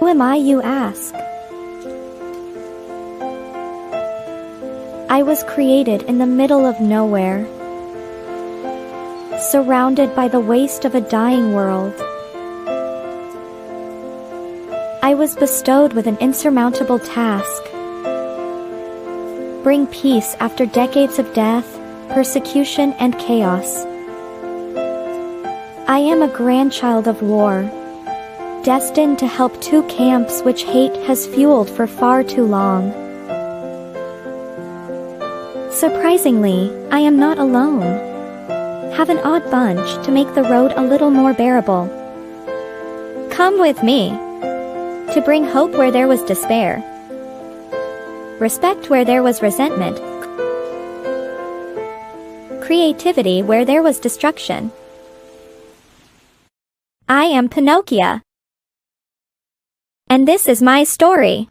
am I, you ask? I was created in the middle of nowhere, surrounded by the waste of a dying world. I was bestowed with an insurmountable task: bring peace after decades of death, persecution, and chaos. I am a grandchild of war, destined to help two camps which hate has fueled for far too long. Surprisingly, I am not alone. Have an odd bunch to make the road a little more bearable. Come with me, to bring hope where there was despair, respect where there was resentment, creativity where there was destruction. I am Pinocchio, and this is my story.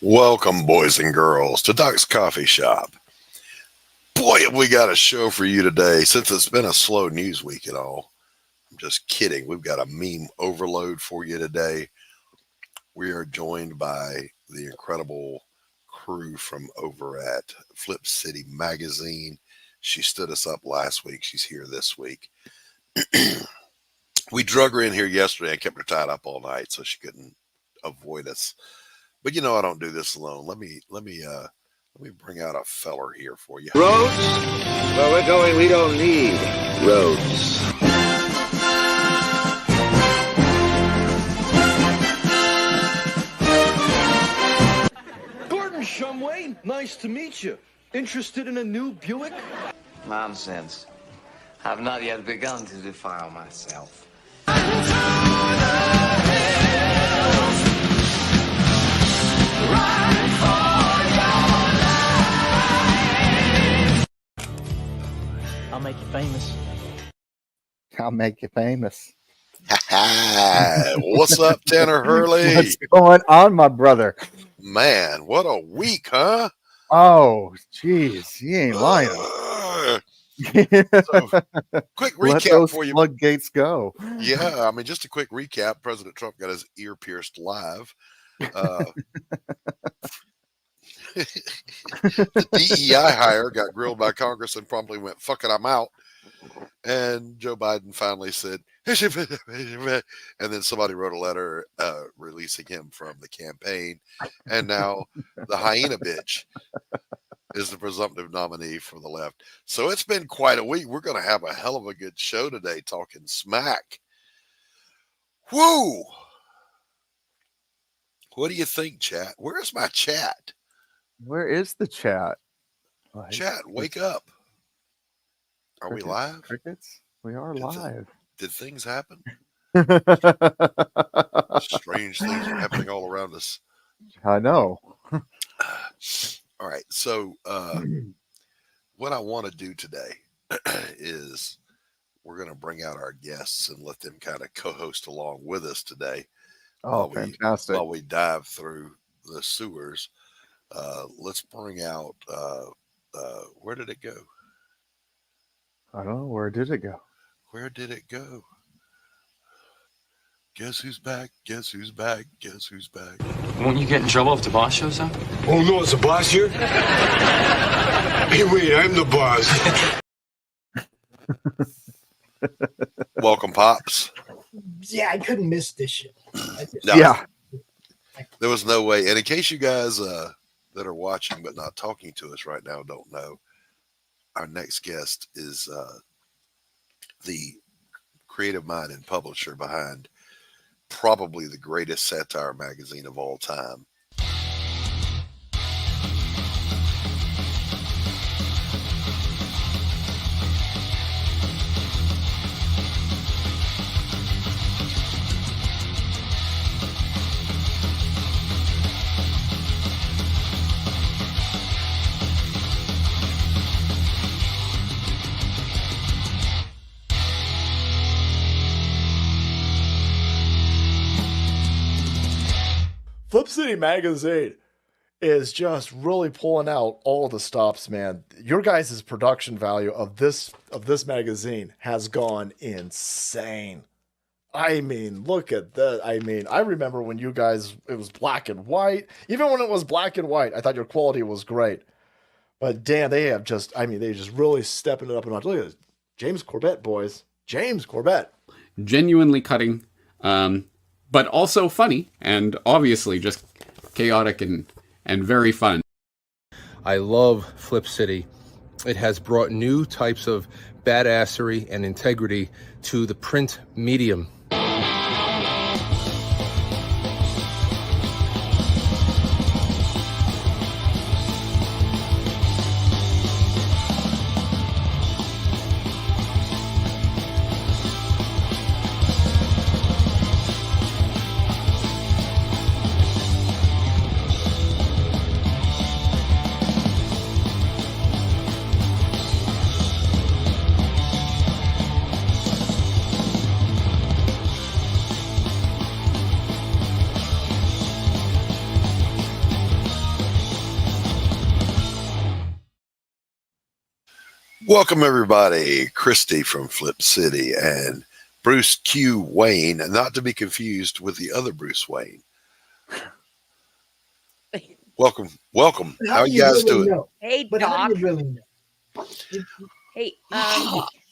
Welcome, boys and girls, to Doc's Coffee Shop. Boy, have we got a show for you today. Since it's been a slow news week and all, I'm just kidding. We've got a meme overload for you today. We are joined by the incredible crew from over at Flip City Magazine. She stood us up last week. She's here this week. We drug her in here yesterday and kept her tied up all night so she couldn't avoid us. But you know I don't do this alone. Let me bring out a feller here for you. Roads? Where we're going, we don't need roads. Gordon Shumway, nice to meet you. Interested in a new Buick? Nonsense. I've not yet begun to defile myself. I'll make you famous. I'll make you famous. What's up, Tanner Hurley? What's going on, my brother? Man, what a week, huh? Oh, jeez, you ain't lying. So, quick Let recap those for you. floodgates go. Yeah, I mean, just a quick recap. President Trump got his ear pierced live. The DEI hire got grilled by Congress and promptly went, "Fuck it, I'm out." And Joe Biden finally said, and then somebody wrote a letter releasing him from the campaign. And now the hyena bitch is the presumptive nominee for the left. So it's been quite a week. We're going to have a hell of a good show today, talking smack. Woo! What do you think, chat? Where's my chat? Where is the chat? Chat, wake up. Are we live? Crickets? We are live. Did things happen? Strange things are happening all around us. I know. All right. So what I want to do today is we're going to bring out our guests and let them kind of co-host along with us today. Oh, fantastic. While we dive through the sewers. Let's bring out, where did it go? I don't know. Where did it go? Where did it go? Guess who's back? Guess who's back? Guess who's back? Won't you get in trouble if the boss shows up? Oh, no, it's the boss here? Hey, wait, I'm the boss. Welcome, Pops. Yeah, I couldn't miss this shit. No, Yeah. there was no way. And in case you guys that are watching but not talking to us right now don't know, our next guest is the creative mind and publisher behind probably the greatest satire magazine of all time. Flip City Magazine is just really pulling out all the stops, man. Your guys' production value of this magazine has gone insane. I mean, look at that. I mean, I remember when you guys, it was black and white. Even when it was black and white, I thought your quality was great. But damn, they have just, I mean, they just really stepping it up a notch. Look at this. James Corbett, boys. James Corbett. Genuinely cutting, but also funny and obviously just chaotic and very fun. I love Flip City. It has brought new types of badassery and integrity to the print medium. Welcome, everybody. Christy from Flip City and Bruce Q. Wayne, not to be confused with the other Bruce Wayne. Welcome. How are you guys doing? Know? Hey, But how Doc. do you really know? Hey,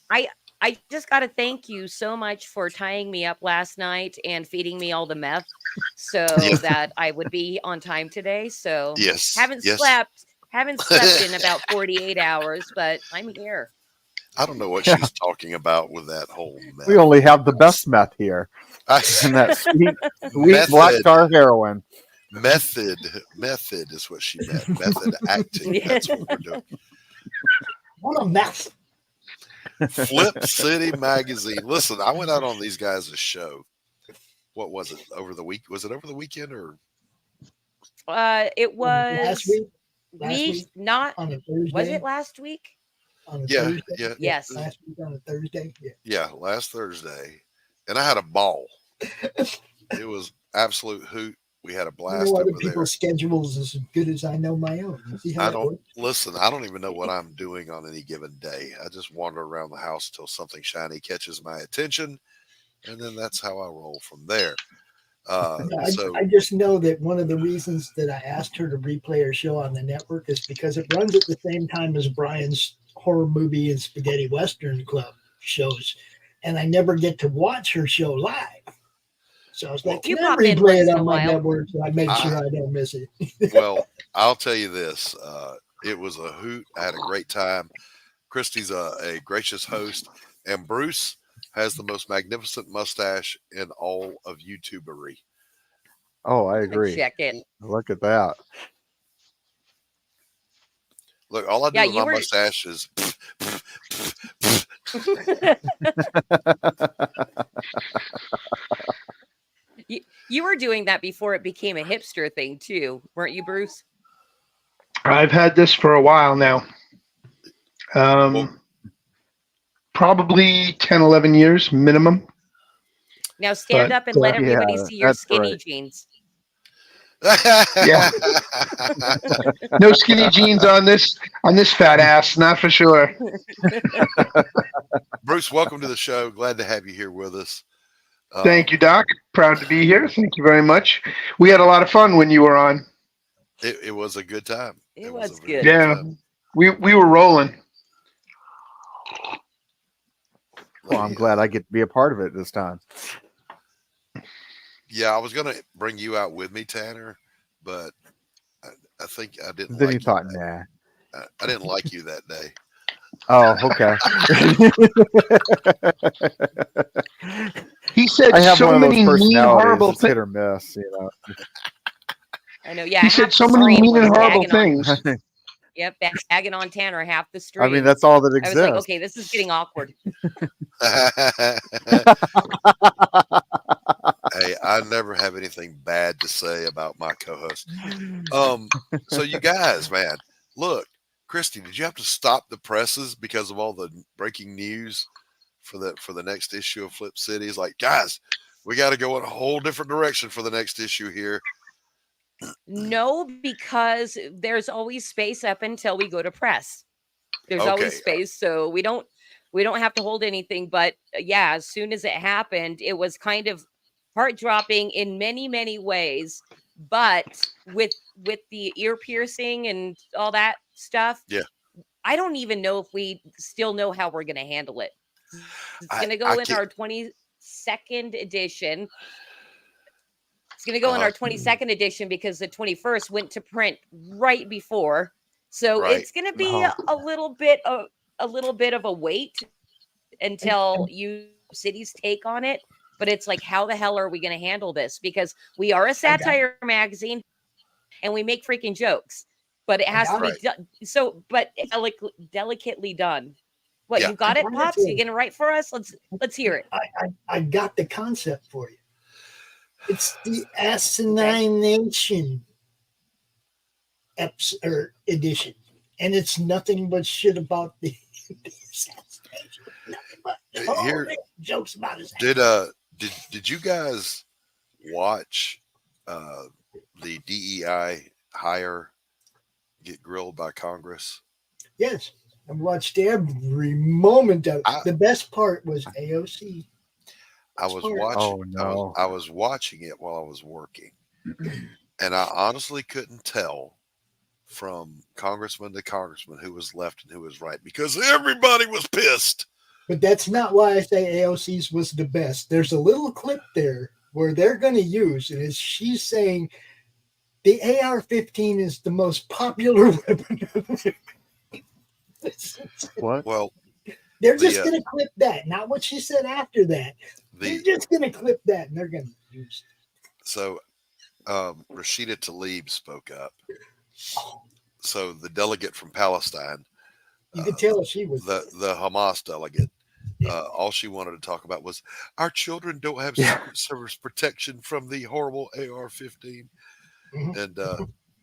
I just got to thank you so much for tying me up last night and feeding me all the meth so that I would be on time today. So Yes. haven't slept in about 48 hours, but I'm here. I don't know what she's talking about with that whole meth. We only have the best meth here. And that sweet black tar heroin. Method is what she meant. Method acting. That's what we're doing. What a mess. Flip City Magazine. Listen, I went out on these guys' show. What was it? Over the week? Was it over the weekend or? It was last week. Not on a Thursday. Was it last week? On a Yeah, Thursday? yeah. Yes. Last week on a Thursday. Yeah. Yeah, last Thursday. and I had a ball. It was absolute hoot. We had a I blast know over other there. people's schedules as good as I know my own. See how I that don't works? listen. I don't even know what I'm doing on any given day. I just wander around the house till something shiny catches my attention, and then that's how I roll from there. I just know that one of the reasons that I asked her to replay her show on the network is because it runs at the same time as Brian's horror movie and spaghetti western club shows, and I never get to watch her show live. So I was like, You can I pop in replay once it in a on my while. network so I make sure I don't miss it? Well, I'll tell you this. It was a hoot. I had a great time. Christy's a gracious host, and Bruce has the most magnificent mustache in all of YouTubery. Oh, I agree. Check in. Look at that. Look, all I do with my mustache is. You were doing that before it became a hipster thing too, weren't you, Bruce? I've had this for a while now. Probably 10, 11 years minimum. Now stand up and let everybody see your skinny jeans. Yeah. No skinny jeans on this fat ass, not for sure. Bruce, welcome to the show. Glad to have you here with us. Thank you, Doc. Proud to be here. Thank you very much. We had a lot of fun when you were on. It was a good time. It was good. Yeah, we were rolling. Well, I'm glad I get to be a part of it this time. Yeah, I was going to bring you out with me, Tanner, but I think I didn't. Then like you thought, nah. I didn't like you that day. Oh, okay. He said I have so one of those many mean, personalities. horrible It's hit or miss, you know. I know. Yeah, he said so many mean and horrible things. Yep, bagging on Tanner half the stream. I mean, that's all that I exists. was like, okay, this is getting awkward. Hey, I never have anything bad to say about my co-host. So you guys, man, look, Christy, did you have to stop the presses because of all the breaking news for the next issue of Flip City? It's like, guys, we got to go in a whole different direction for the next issue here. No, because there's always space up until we go to press. There's always space, so we don't have to hold anything. But yeah, as soon as it happened, it was kind of heart-dropping in many, many ways. But with the ear piercing and all that stuff, yeah, I don't even know if we still know how we're going to handle it. It's going to go in our 22nd edition. It's going to go in our 22nd edition because the 21st went to print right before. So it's going to be a little bit of a wait until you cities take on it. But it's like, how the hell are we going to handle this? Because we are a satire magazine and we make freaking jokes, but it has to be done. So, but delicately done. What, you got it, Pops? You going to write for us? Let's hear it. I got the concept for you. It's the Asinine edition, and it's nothing but shit about the assassination. Here, jokes about his. Did you guys watch the DEI hire get grilled by Congress? Yes, I watched every moment of it. The best part was AOC. I was watching. I was watching it while I was working, and I honestly couldn't tell from congressman to congressman who was left and who was right because everybody was pissed. But that's not why I say AOC's was the best. There's a little clip there where they're going to use, and she's saying the AR-15 is the most popular weapon. What? Well, they're just going to clip that, not what she said after that. They're just going to clip that, and they're going to use it. So, Rashida Tlaib spoke up. So the delegate from Palestine, you could tell she was the Hamas delegate. All she wanted to talk about was our children don't have Secret Service protection from the horrible AR-15. Mm-hmm. And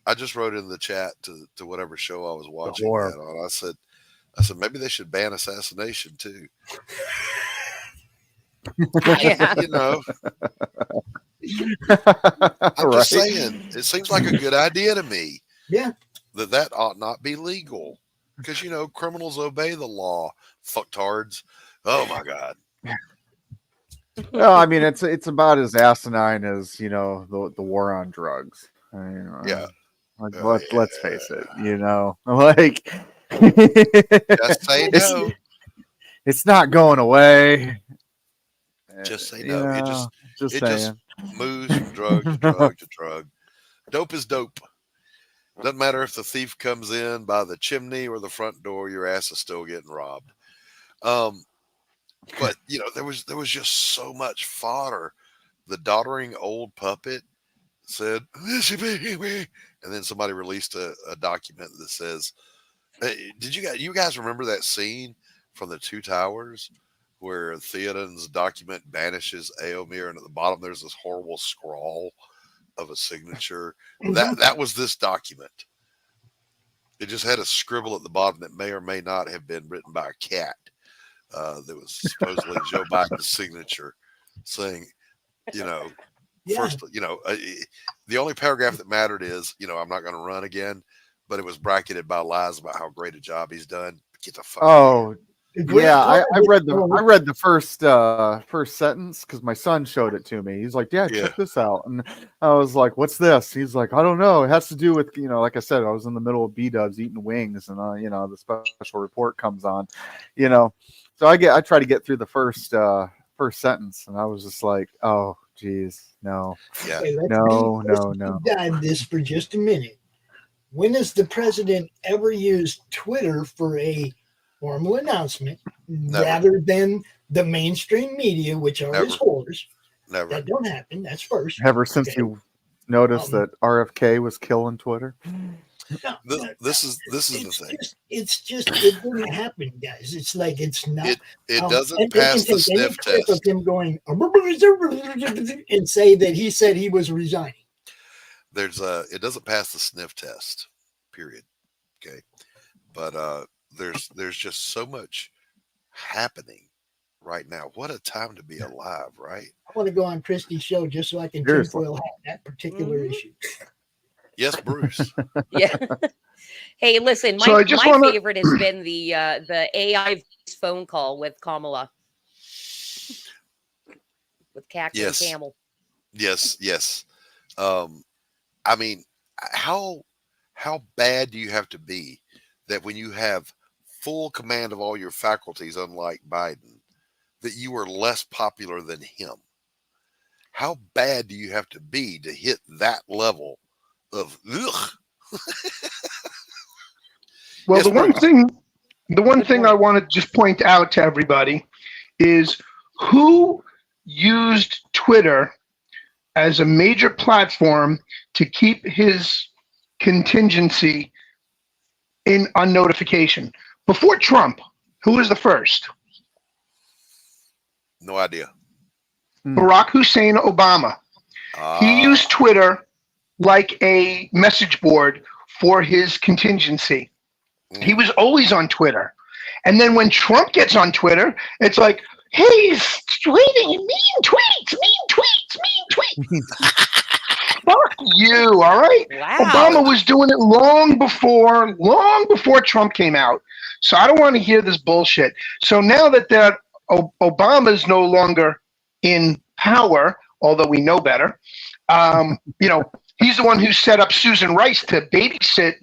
I just wrote in the chat to whatever show I was watching that on. I said maybe they should ban assassination too. Yeah. You know, I'm just saying, it seems like a good idea to me. Yeah. That ought not be legal because, you know, criminals obey the law. Fucktards. Oh my God. Well, I mean, it's about as asinine as, you know, the war on drugs. Yeah. Like, let's face it, you know, like, just say no. It's not going away. Just say no. Yeah, It just moves from drug to drug to drug. Dope is dope. Doesn't matter if the thief comes in by the chimney or the front door, your ass is still getting robbed. But you know, there was just so much fodder. The doddering old puppet said, and then somebody released a document that says, hey, did you guys remember that scene from the Two Towers where Theoden's document banishes Eomer, and at the bottom there's this horrible scrawl of a signature? That was this document. It just had a scribble at the bottom that may or may not have been written by a cat. That was supposedly Joe Biden's signature, saying, you know, first, you know, the only paragraph that mattered is, you know, I'm not going to run again, but it was bracketed by lies about how great a job he's done. Get the fuck out. Yeah, I read the first sentence because my son showed it to me. He's like, "Dad, check this out," and I was like, "What's this?" He's like, "I don't know. It has to do with, you know, like I said, I was in the middle of B-dubs eating wings, and you know, the special report comes on, you know, so I try to get through the first sentence, and I was just like, oh, geez, no, no. Dive this for just a minute. When has the president ever used Twitter for a formal announcement rather than the mainstream media, which are his whores? Never. That don't happen. That's first. Ever since you noticed that RFK was killing Twitter. This is the thing. It wouldn't happen, guys. It's like it's not. It doesn't pass the sniff test. Of him going and say that he said he was resigning. It doesn't pass the sniff test. Period. Okay, but there's just so much happening right now. What a time to be alive, right? I want to go on Christy's show just so I can tinfoil hat that particular issue. Yes, Bruce. Yeah. Hey, listen, my favorite has been the AI phone call with Kamala. With Cactus and Camel. Yes. I mean, how bad do you have to be that when you have full command of all your faculties, unlike Biden, that you are less popular than him? How bad do you have to be to hit that level of ugh? Well, yes, the one thing I want to just point out to everybody is who used Twitter as a major platform to keep his contingency on notification. Before Trump, who was the first? No idea. Barack Hussein Obama. He used Twitter like a message board for his contingency. He was always on Twitter. And then when Trump gets on Twitter, it's like, hey, he's tweeting mean tweets. Fuck you, all right? Wow. Obama was doing it long before Trump came out. So I don't want to hear this bullshit. So now that Obama's no longer in power, although we know better, you know, he's the one who set up Susan Rice to babysit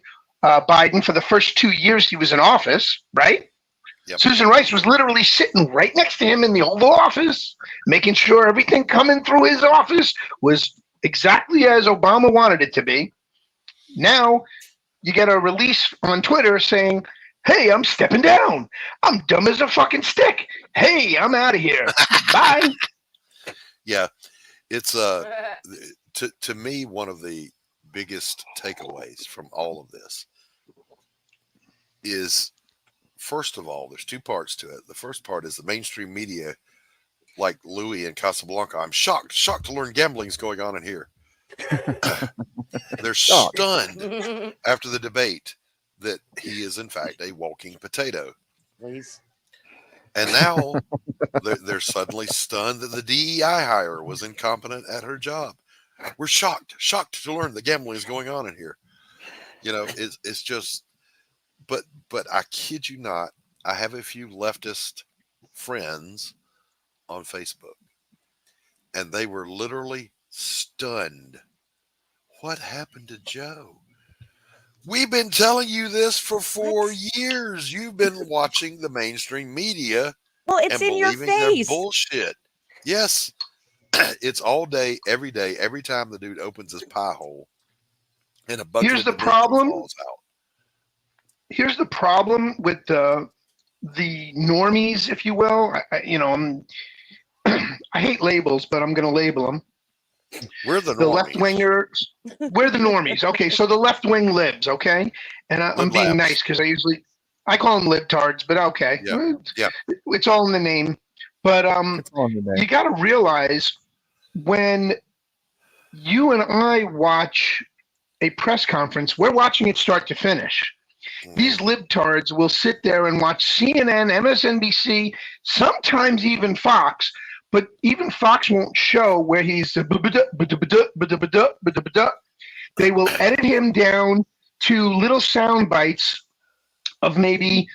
Biden for the first 2 years he was in office, right? Yep. Susan Rice was literally sitting right next to him in the Oval Office, making sure everything coming through his office was exactly as Obama wanted it to be. Now you get a release on Twitter saying, hey, I'm stepping down. I'm dumb as a fucking stick. Hey, I'm out of here. Bye. Yeah, it's to me one of the biggest takeaways from all of this is, first of all, there's two parts to it. The first part is the mainstream media, like Louis in Casablanca. I'm shocked to learn gambling's going on in here. They're stunned after the debate that he is in fact a walking potato. Please. And now they're suddenly stunned that the DEI hire was incompetent at her job. We're shocked to learn that gambling is going on in here. You know, it's just, but I kid you not, I have a few leftist friends on Facebook, and they were literally stunned. What happened to Joe? We've been telling you this for 4 years. You've been watching the mainstream media. Well, it's in your face. Their bullshit. Yes. It's all day, every time the dude opens his pie hole. And a bucket Here's the of problem. falls out. Here's the problem with the normies, if you will. I hate labels, but I'm going to label them. We're the left-wingers. We're the normies. Okay, so the left-wing libs, okay? And I'm being nice because I call them libtards, but okay. Yeah. It's all in the name. But you got to realize when you and I watch a press conference, we're watching it start to finish. These libtards will sit there and watch CNN, MSNBC, sometimes even Fox, but even Fox won't show where he's. They will edit him down to little sound bites of maybe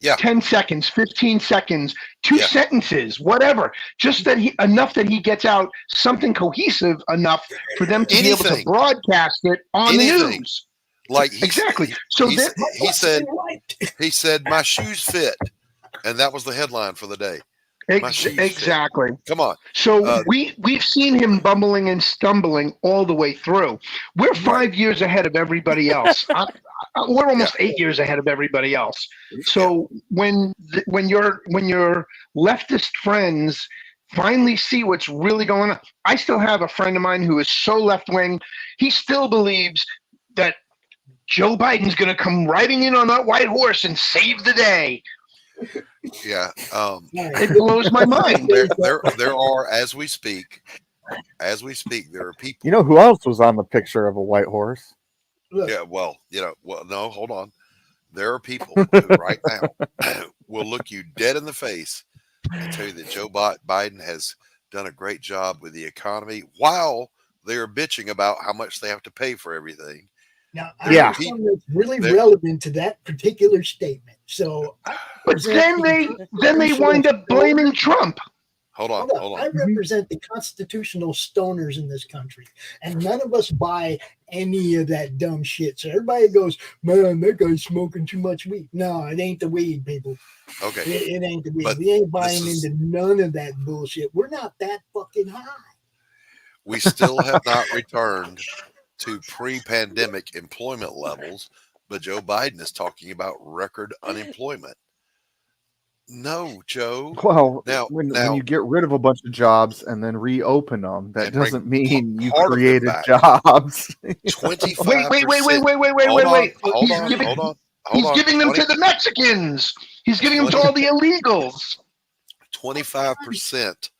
10 seconds, 15 seconds, two sentences, whatever. Just that enough that he gets out something cohesive enough for them to be able to broadcast it on the news. Like exactly. So he said my shoes fit, and that was the headline for the day. Exactly. Come on. So we've seen him bumbling and stumbling all the way through. We're 5 years ahead of everybody else. We're almost 8 years ahead of everybody else. So when your leftist friends finally see what's really going on, I still have a friend of mine who is so left wing. He still believes that Joe Biden's going to come riding in on that white horse and save the day. Yeah, it blows my mind. There are, as we speak, there are people. You know who else was on the picture of a white horse? Yeah, well, no, hold on. There are people who right now will look you dead in the face and tell you that Joe Biden has done a great job with the economy while they are bitching about how much they have to pay for everything. Now, I have something that's really relevant to that particular statement. So, but then they wind up blaming Trump. Hold on. I represent the constitutional stoners in this country, and none of us buy any of that dumb shit. So everybody goes, "Man, that guy's smoking too much weed." No, it ain't the weed, people. Okay, it ain't the weed. We ain't buying into none of that bullshit. We're not that fucking high. We still have not returned to pre-pandemic employment levels, but Joe Biden is talking about record unemployment. No, Joe. Well, now, when you get rid of a bunch of jobs and then reopen them, that doesn't mean you created jobs. 25%. Wait. He's giving them to the Mexicans. He's giving them to all the illegals. 25%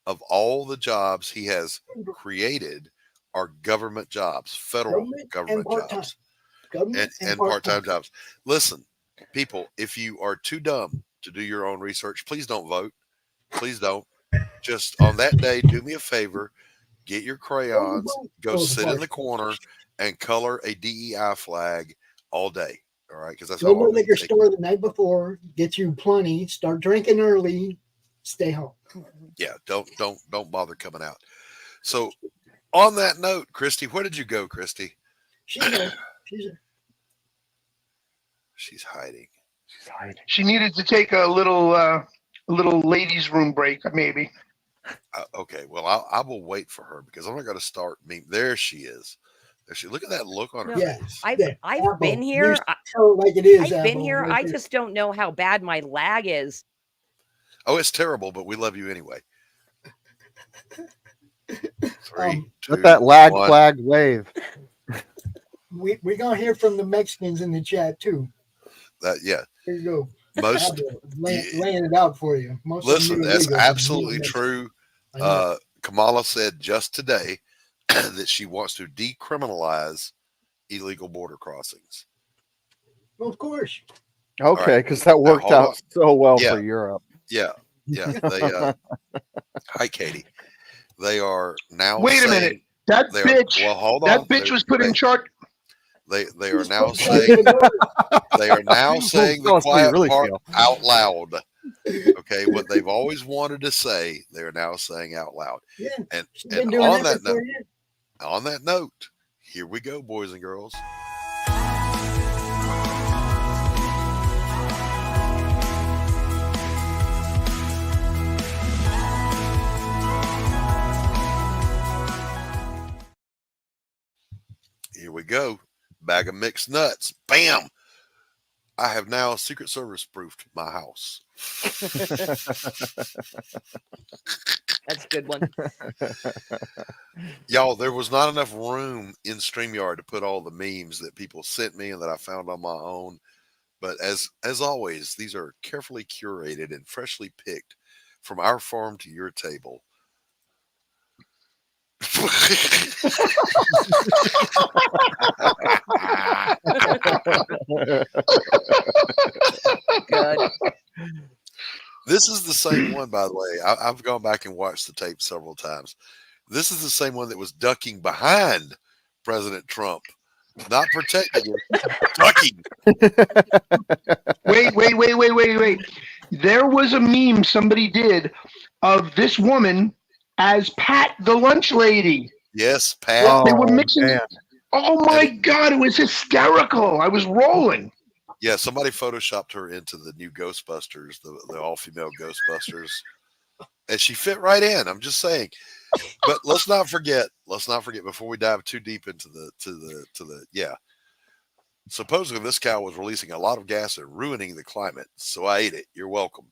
of all the jobs he has created are government jobs, federal government jobs, and part-time jobs. Listen, people, if you are too dumb to do your own research, please don't vote. Please don't. Just on that day, do me a favor, get your crayons, go sit in the corner, and color a DEI flag all day. All right, because that's all. Go to the liquor store the night before, get you plenty, start drinking early, stay home. Yeah, don't bother coming out. So, on that note, Christy, where did you go, Christy? She's there. She's hiding. She needed to take a little ladies' room break, maybe. Okay, well, I will wait for her because I'm not going to start. There she is. Look at that look on her face. I've been here. Like it is. I've been here. I just don't know how bad my lag is. Oh, it's terrible, but we love you anyway. 3, 2, let that lag flag wave. We're gonna hear from the Mexicans in the chat too. Yeah. There you go. Most laying it out for you. Listen, that's absolutely true. Kamala said just today that she wants to decriminalize illegal border crossings. Well, of course. Okay, because that worked out so well for Europe. Yeah. They hi Katie. They are now Wait a minute. That bitch. Well, hold that on. bitch was put in charge. They are now saying the quiet part out loud. Okay, what they've always wanted to say, they're now saying out loud. Yeah, and on that note, here we go, boys and girls. Here we go. Bag of mixed nuts. Bam. I have now Secret Service proofed my house. That's a good one. Y'all, there was not enough room in StreamYard to put all the memes that people sent me and that I found on my own. But as always, these are carefully curated and freshly picked from our farm to your table. Good. This is the same one, by the way. I've gone back and watched the tape several times. This is the same one that was ducking behind President Trump, not protecting him, ducking. Wait. There was a meme somebody did of this woman as Pat the lunch lady. Yes, Pat. They were mixing. Oh my God, it was hysterical. I was rolling. Yeah, somebody photoshopped her into the new Ghostbusters, the all-female Ghostbusters, and she fit right in. I'm just saying. But let's not forget before we dive too deep into the supposedly this cow was releasing a lot of gas and ruining the climate, so I ate it. You're welcome.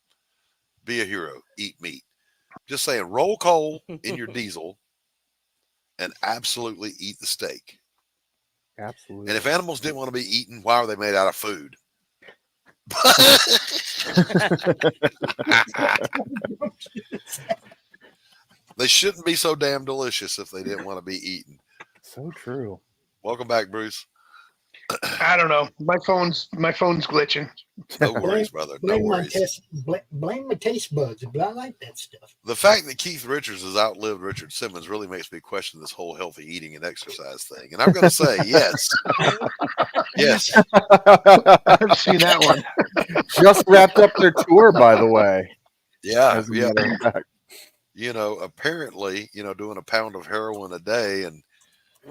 Be a hero. Eat meat. Just saying, roll coal in your diesel and absolutely eat the steak. Absolutely. And if animals didn't want to be eaten, why are they made out of food? They shouldn't be so damn delicious if they didn't want to be eaten. So true. Welcome back, Bruce. I don't know. My phone's glitching. No worries, brother. No worries. Blame my taste buds. I like that stuff. The fact that Keith Richards has outlived Richard Simmons really makes me question this whole healthy eating and exercise thing. And I'm going to say yes. Yes. I've seen that one. Just wrapped up their tour, by the way. Yeah. You know, apparently, doing a pound of heroin a day and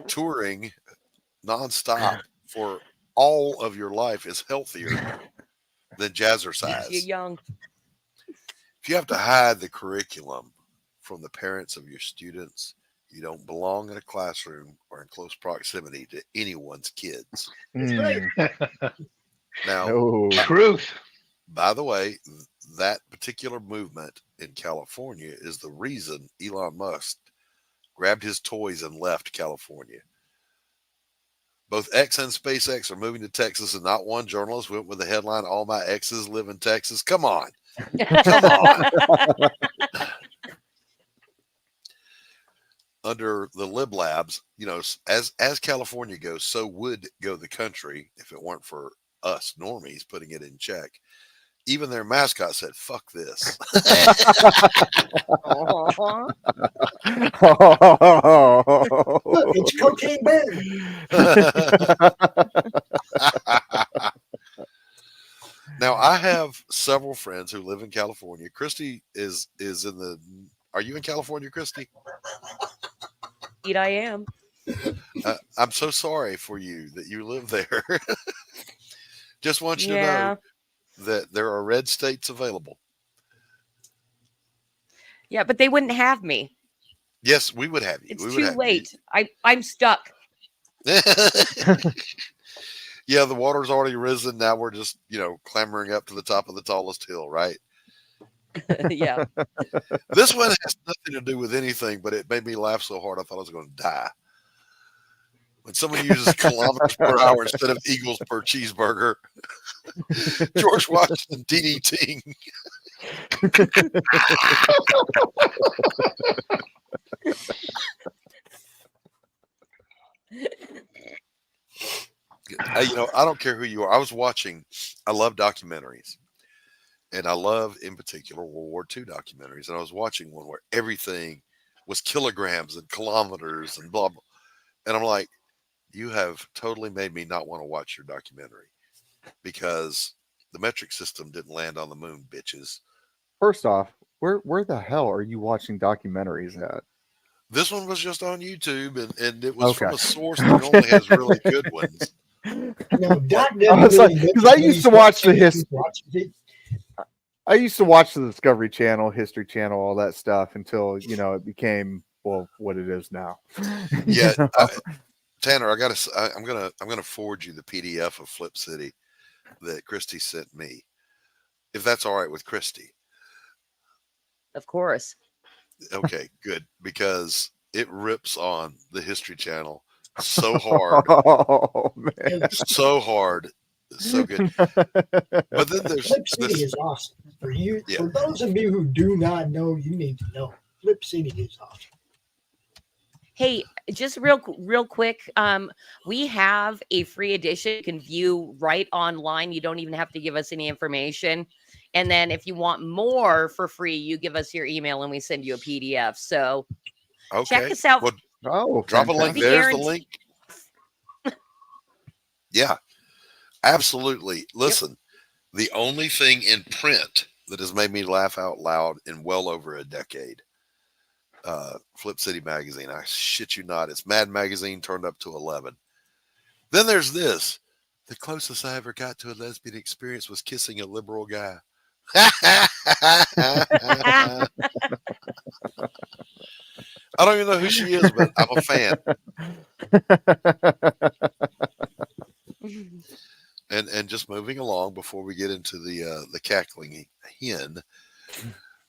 touring nonstop for all of your life is healthier than jazzercise. You're young. If you have to hide the curriculum from the parents of your students, you don't belong in a classroom or in close proximity to anyone's kids. Now, truth. By the way, that particular movement in California is the reason Elon Musk grabbed his toys and left California. Both X and SpaceX are moving to Texas, and not one journalist went with the headline, "All my exes live in Texas." Come on. Come on. Under the Lib Labs, as California goes, so would go the country if it weren't for us normies putting it in check. Even their mascot said, "Fuck this." Look, it's Cocaine Bear. Now, I have several friends who live in California. Christy is in the. Are you in California, Christy? Indeed, I am. I'm so sorry for you that you live there. Just want you to know that there are red states available. Yeah, but they wouldn't have me. Yes, we would have you. It's too late. I'm stuck. Yeah, the water's already risen. Now we're just, clambering up to the top of the tallest hill, right? Yeah. This one has nothing to do with anything, but it made me laugh so hard I thought I was going to die. When someone uses kilometers per hour instead of eagles per cheeseburger, George Washington DDT. I don't care who you are. I love documentaries. And I love, in particular, World War II documentaries. And I was watching one where everything was kilograms and kilometers and blah, blah. And I'm like, you have totally made me not want to watch your documentary because the metric system didn't land on the moon, bitches. First off, where the hell are you watching documentaries at? This one was just on YouTube, and it was from Okay. a source that only has really good ones. No, Doc I was like, doesn't because I used to watch the history. I used to watch the Discovery Channel, History Channel, all that stuff until it became what it is now. Yeah, Tanner, I'm gonna forward you the PDF of Flip City that Christy sent me, if that's all right with Christy. Of course. Okay, good, because it rips on the History Channel so hard. Oh man, so hard. It's so good. But then there's Flip City is awesome. For you, for those of you who do not know, you need to know. Flip City is awesome. Hey, just real quick, we have a free edition you can view right online. You don't even have to give us any information. And then if you want more for free, you give us your email and we send you a PDF. So check us out. Well, drop a link. There's the link. Yeah, absolutely. Listen, the only thing in print that has made me laugh out loud in well over a decade, Flip City magazine. I shit you not. It's Mad Magazine turned up to 11. Then there's this. The closest I ever got to a lesbian experience was kissing a liberal guy. I don't even know who she is, but I'm a fan. And just moving along before we get into the cackling hen.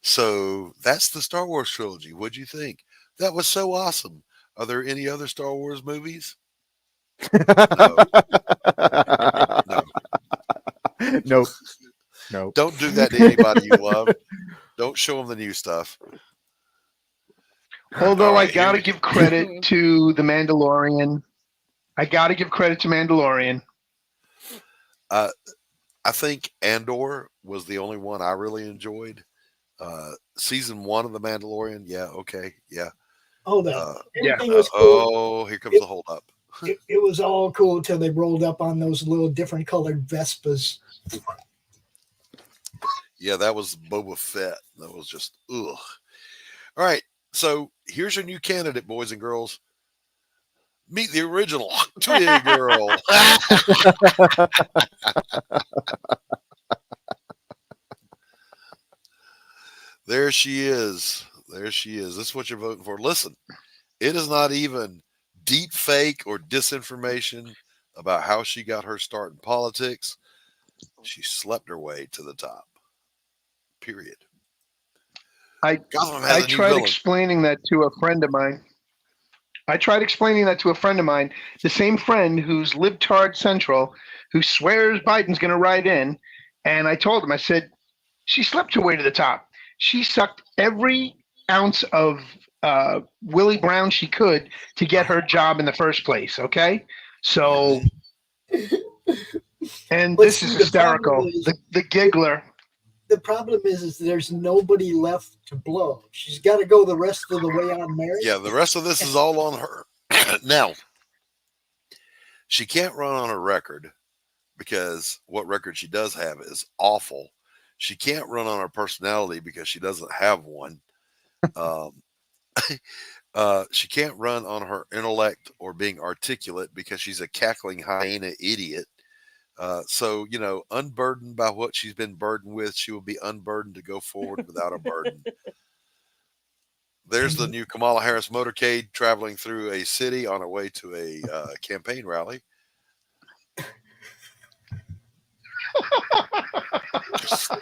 So that's the Star Wars trilogy. What'd you think? That was so awesome. Are there any other Star Wars movies? No. No. Nope. Nope. Don't do that to anybody you love. Don't show them the new stuff. Although I gotta give credit to the Mandalorian. I think Andor was the only one I really enjoyed. Season 1 of the Mandalorian, yeah, okay, yeah. Oh, everything was cool. Oh, here comes the hold up. It was all cool until they rolled up on those little different colored Vespas. Yeah, that was Boba Fett. That was just ugh. All right, so here's your new candidate, boys and girls. Meet the original Twig Girl. There she is. There she is. This is what you're voting for. Listen, it is not even deep fake or disinformation about how she got her start in politics. She slept her way to the top. Period. I tried explaining that to a friend of mine. The same friend who's libtard central, who swears Biden's going to ride in. And I told him, I said, she slept her way to the top. She sucked every ounce of Willie Brown she could to get her job in the first place. Okay. So, and this is hysterical. The giggler. The problem is there's nobody left to blow. She's got to go the rest of the way on Mary. Yeah, the rest of this is all on her. Now, she can't run on her record because what record she does have is awful. She can't run on her personality because she doesn't have one. She can't run on her intellect or being articulate because she's a cackling hyena idiot. So, unburdened by what she's been burdened with, she will be unburdened to go forward without a burden. There's the new Kamala Harris motorcade traveling through a city on her way to a campaign rally.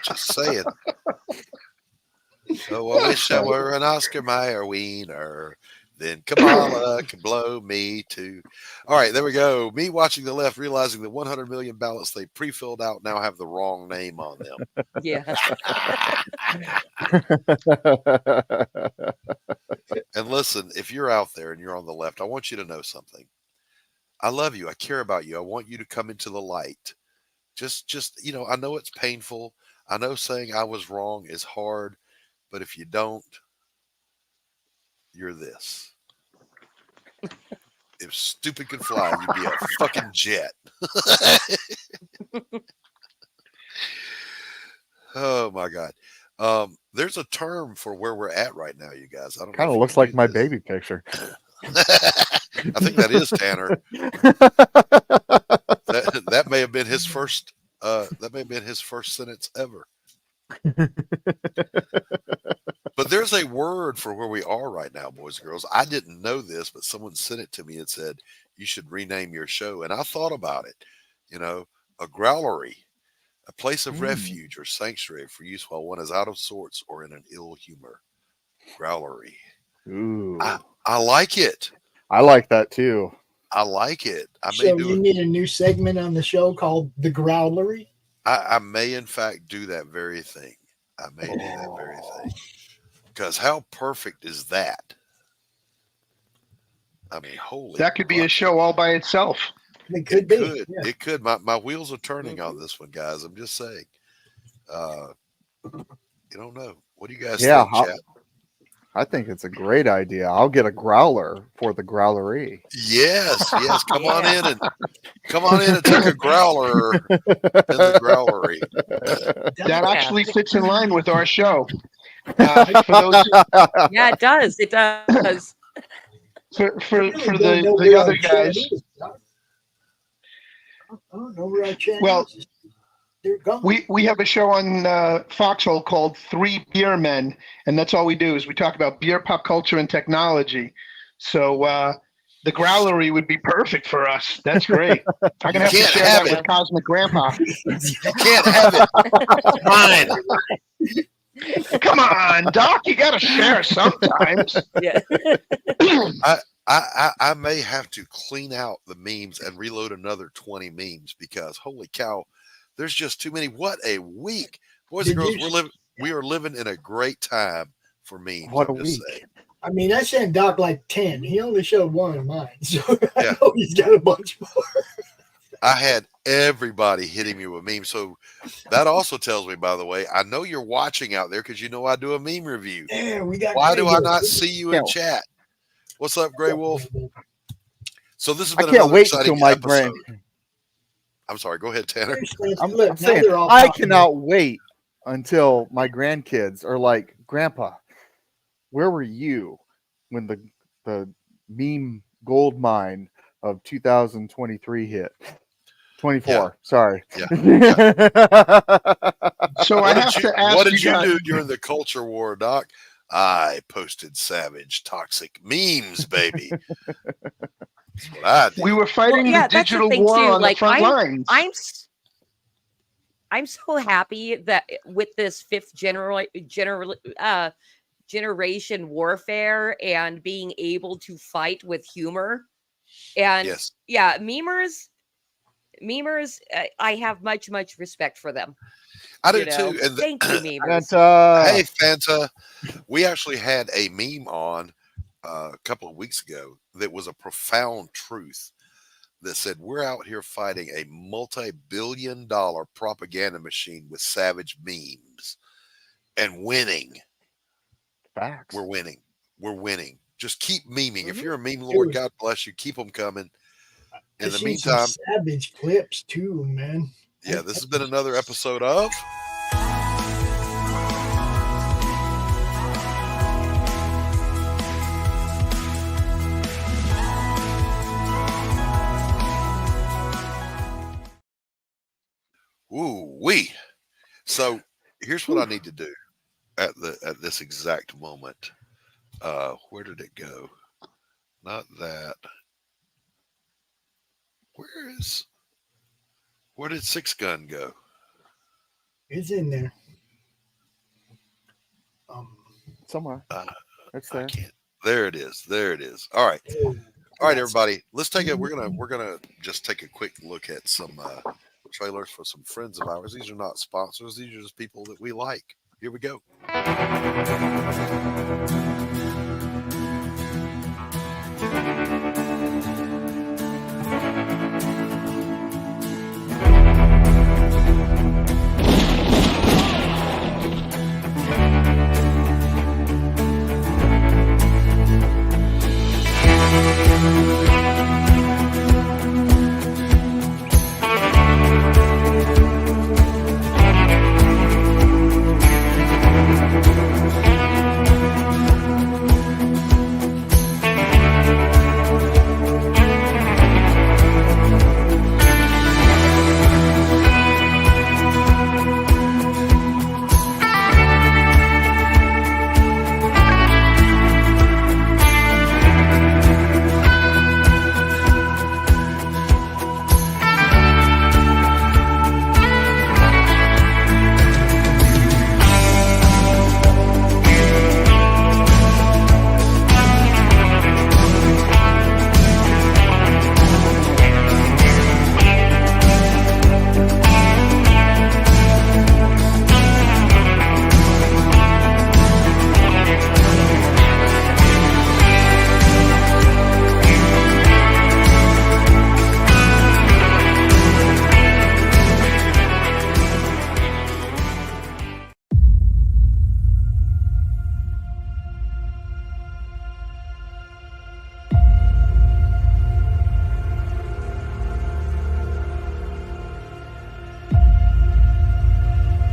Just saying. Oh, I wish I were an Oscar Mayer wiener. Then Kamala can blow me too. All right, there we go. Me watching the left, realizing the 100 million ballots they pre-filled out now have the wrong name on them. Yeah. And listen, if you're out there and you're on the left, I want you to know something. I love you. I care about you. I want you to come into the light. Just, I know it's painful. I know saying I was wrong is hard, but if you don't, you're this. If stupid could fly, you'd be a fucking jet. Oh my God. There's a term for where we're at right now, you guys. I don't know. Kind of looks like my baby picture. I think that is Tanner. That may have been his first. That may have been his first sentence ever. But there's a word for where we are right now, boys and girls. I didn't know this, but someone sent it to me and said you should rename your show, and I thought about it. You know, a growlery, a place of refuge or sanctuary for use while one is out of sorts or in an ill humor. Growlery. Ooh. I like it. I like that too. I like it. So you need a new segment on the show called The Growlery? I may, in fact, do that very thing. I may do that very thing. Because how perfect is that? I mean, holy. That could be a show all by itself. It could be. Yeah. It could. My wheels are turning on this one, guys. I'm just saying. You don't know. What do you guys think, chat? I think it's a great idea. I'll get a growler for the growlery. Yes. Come on in and take a growler in the growlery. That actually fits in line with our show. Yeah, it does. It does. For the other guys. I don't know where our chat Well, is. They're gone. we have a show on Foxhole called Three Beer Men, and that's all we do is we talk about beer, pop culture, and technology. So the growlery would be perfect for us. That's great. I'm gonna have to share that with Cosmic Grandpa. You can't have it. Fine. Come on, Doc. You gotta share sometimes. Yeah. I may have to clean out the memes and reload another 20 memes because holy cow, there's just too many. What a week, boys and girls. We are living in a great time for memes. What a week. I mean, I sent Doc like 10. He only showed one of mine, so I know he's got a bunch more. I had everybody hitting me with memes. So that also tells me, by the way, I know you're watching out there because you know I do a meme review. Yeah, we got. Why do I not see you in chat? What's up, Grey Wolf? So this has been I can't wait exciting until my episode. I'm sorry. Go ahead, Tanner. I'm saying I cannot wait until my grandkids are like, Grandpa, where were you when the meme gold mine of 2023 hit? 24. Sorry. Yeah. So I have to ask what did you guys, do during the culture war, Doc? I posted savage, toxic memes, baby. That's what I did. we were fighting the digital war on the front lines. I'm so happy that with this fifth generation warfare and being able to fight with humor. And yeah, memers, I have much respect for them. I do too. And thank you, memers. Hey, Fanta. We actually had a meme on a couple of weeks ago that was a profound truth that said we're out here fighting a multi-billion-dollar propaganda machine with savage memes and winning. Facts. We're winning. Just keep memeing. If you're a meme lord, God bless you. Keep them coming. In the meantime, savage clips too, man. Yeah, this has been another episode of Ooh-wee. So here's what I need to do at this exact moment. Where did it go? Not that. Where did Six Gun go? It's in there. Somewhere. It's there. There it is. All right, everybody. Let's take it. We're gonna just take a quick look at some trailers for some friends of ours. These are not sponsors. These are just people that we like. Here we go.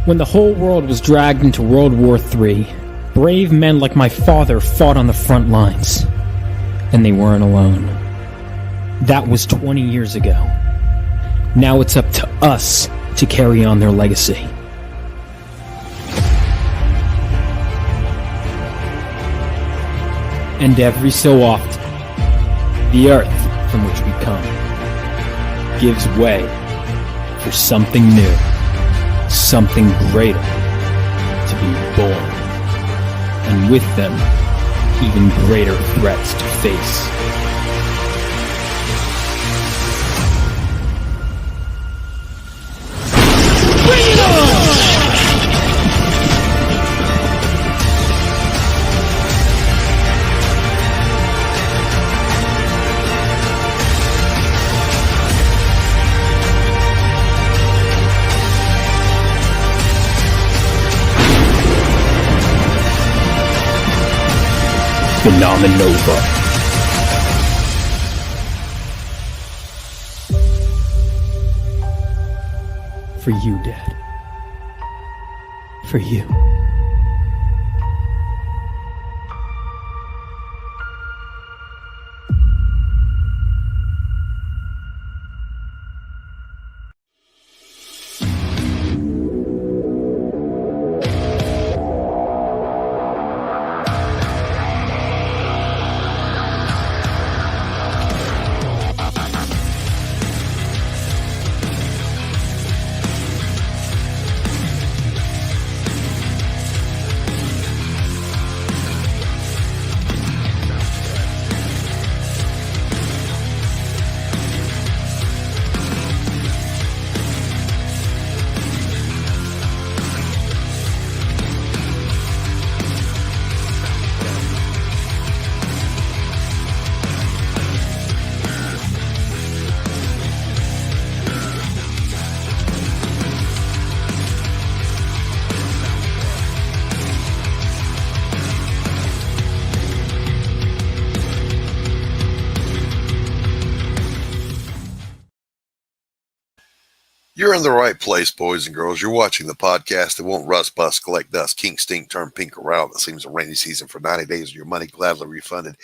When the whole world was dragged into World War III, brave men like my father fought on the front lines. And they weren't alone. That was 20 years ago. Now it's up to us to carry on their legacy. And every so often, the earth from which we come gives way for something new. Something greater to be born, and with them, even greater threats to face. Bring it on! Phenomenova. For you, Dad. For you. You're in the right place, boys and girls. You're watching the podcast that won't rust, bust, collect dust, kink, stink, turn pink around. That seems a rainy season for 90 days of your money gladly refunded.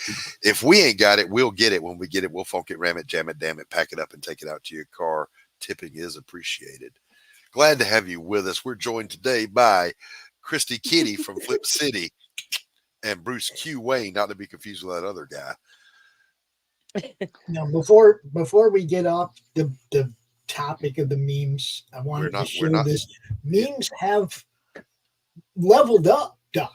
If we ain't got it, we'll get it. When we get it, we'll funk it, ram it, jam it, damn it, pack it up, and take it out to your car. Tipping is appreciated. Glad to have you with us. We're joined today by Christy Kitty from Flip City and Bruce Q. Wayne, not to be confused with that other guy. Now, before we get off the topic of the memes, I wanted to share this. Memes have leveled up, Doc.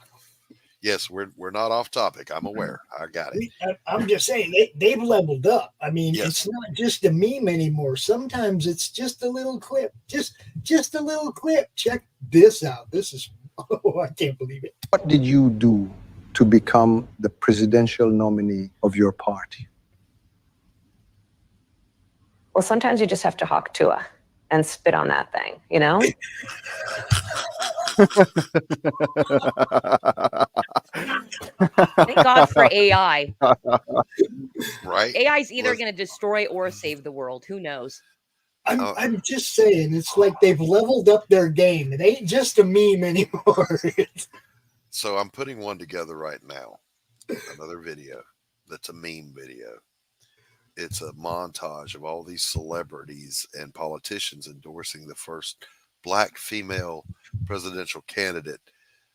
Yes, we're not off topic. I'm aware. I got it. I'm just saying they've leveled up. I mean, It's not just a meme anymore. Sometimes it's just a little clip. Just a little clip. Check this out. This is I can't believe it. What did you do to become the presidential nominee of your party? Well, sometimes you just have to hawk Tua and spit on that thing, you know? Thank God for AI. Right? AI is either going to destroy or save the world. Who knows? I'm just saying, it's like they've leveled up their game. It ain't just a meme anymore. So I'm putting one together right now. Another video that's a meme video. It's a montage of all these celebrities and politicians endorsing the first black female presidential candidate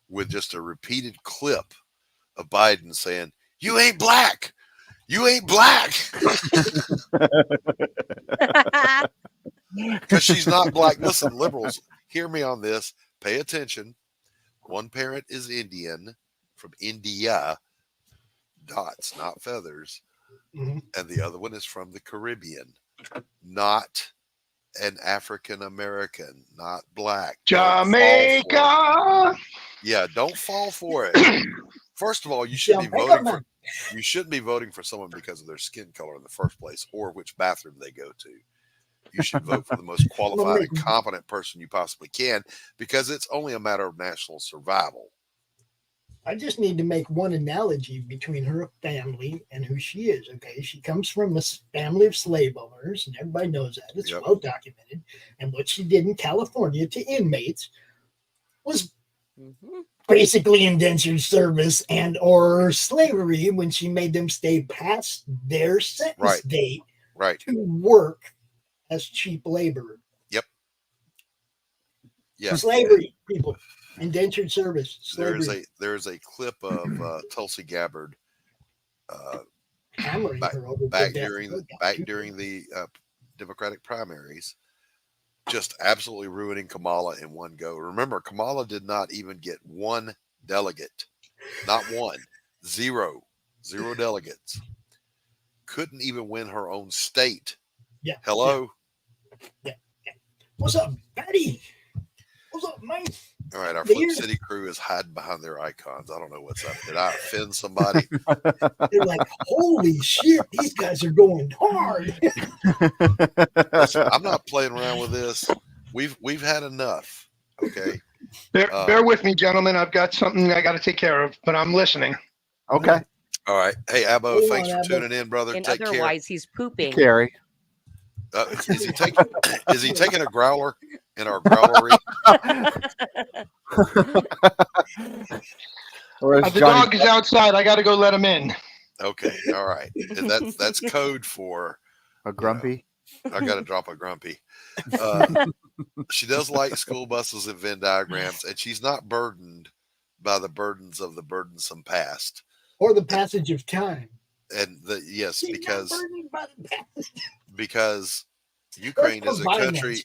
with just a repeated clip of Biden saying, "You ain't black. You ain't black." Because she's not black. Listen, liberals, hear me on this. Pay attention. One parent is Indian from India, dots, not feathers. Mm-hmm. And the other one is from the Caribbean, not an African American, not black. Jamaica. Yeah, don't fall for it. First of all, you shouldn't be voting for someone because of their skin color in the first place or which bathroom they go to. You should vote for the most qualified and competent person you possibly can because it's only a matter of national survival. I just need to make one analogy between her family and who she is. Okay, she comes from a family of slave owners, and everybody knows that. It's well documented. And what she did in California to inmates was basically indentured service and or slavery when she made them stay past their sentence date to work as cheap labor. Yep. Yeah. Slavery, people. Indentured service. Slavery. There is a clip of Tulsi Gabbard back during the Democratic primaries, just absolutely ruining Kamala in one go. Remember, Kamala did not even get one delegate, not one, zero delegates. Couldn't even win her own state. Yeah. Hello. Yeah. What's up, Betty? What's up, man? All right, our Flip City crew is hiding behind their icons. I don't know what's up. Did I offend somebody? They're like, holy shit, these guys are going hard. Listen, I'm not playing around with this. We've had enough. Okay. Bear with me, gentlemen. I've got something I got to take care of, but I'm listening. Okay. All right. Hey, Abbo, thanks for tuning in, brother. And take otherwise, care. He's pooping. Carrie. Is he taking a growler in our growlery? The dog is outside. I got to go let him in. Okay, all right. And that's code for a grumpy. I got to drop a grumpy. She does like school buses and Venn diagrams, and she's not burdened by the burdens of the burdensome past or the passage of time. And she's because not burdened by the past. Because Ukraine is a country.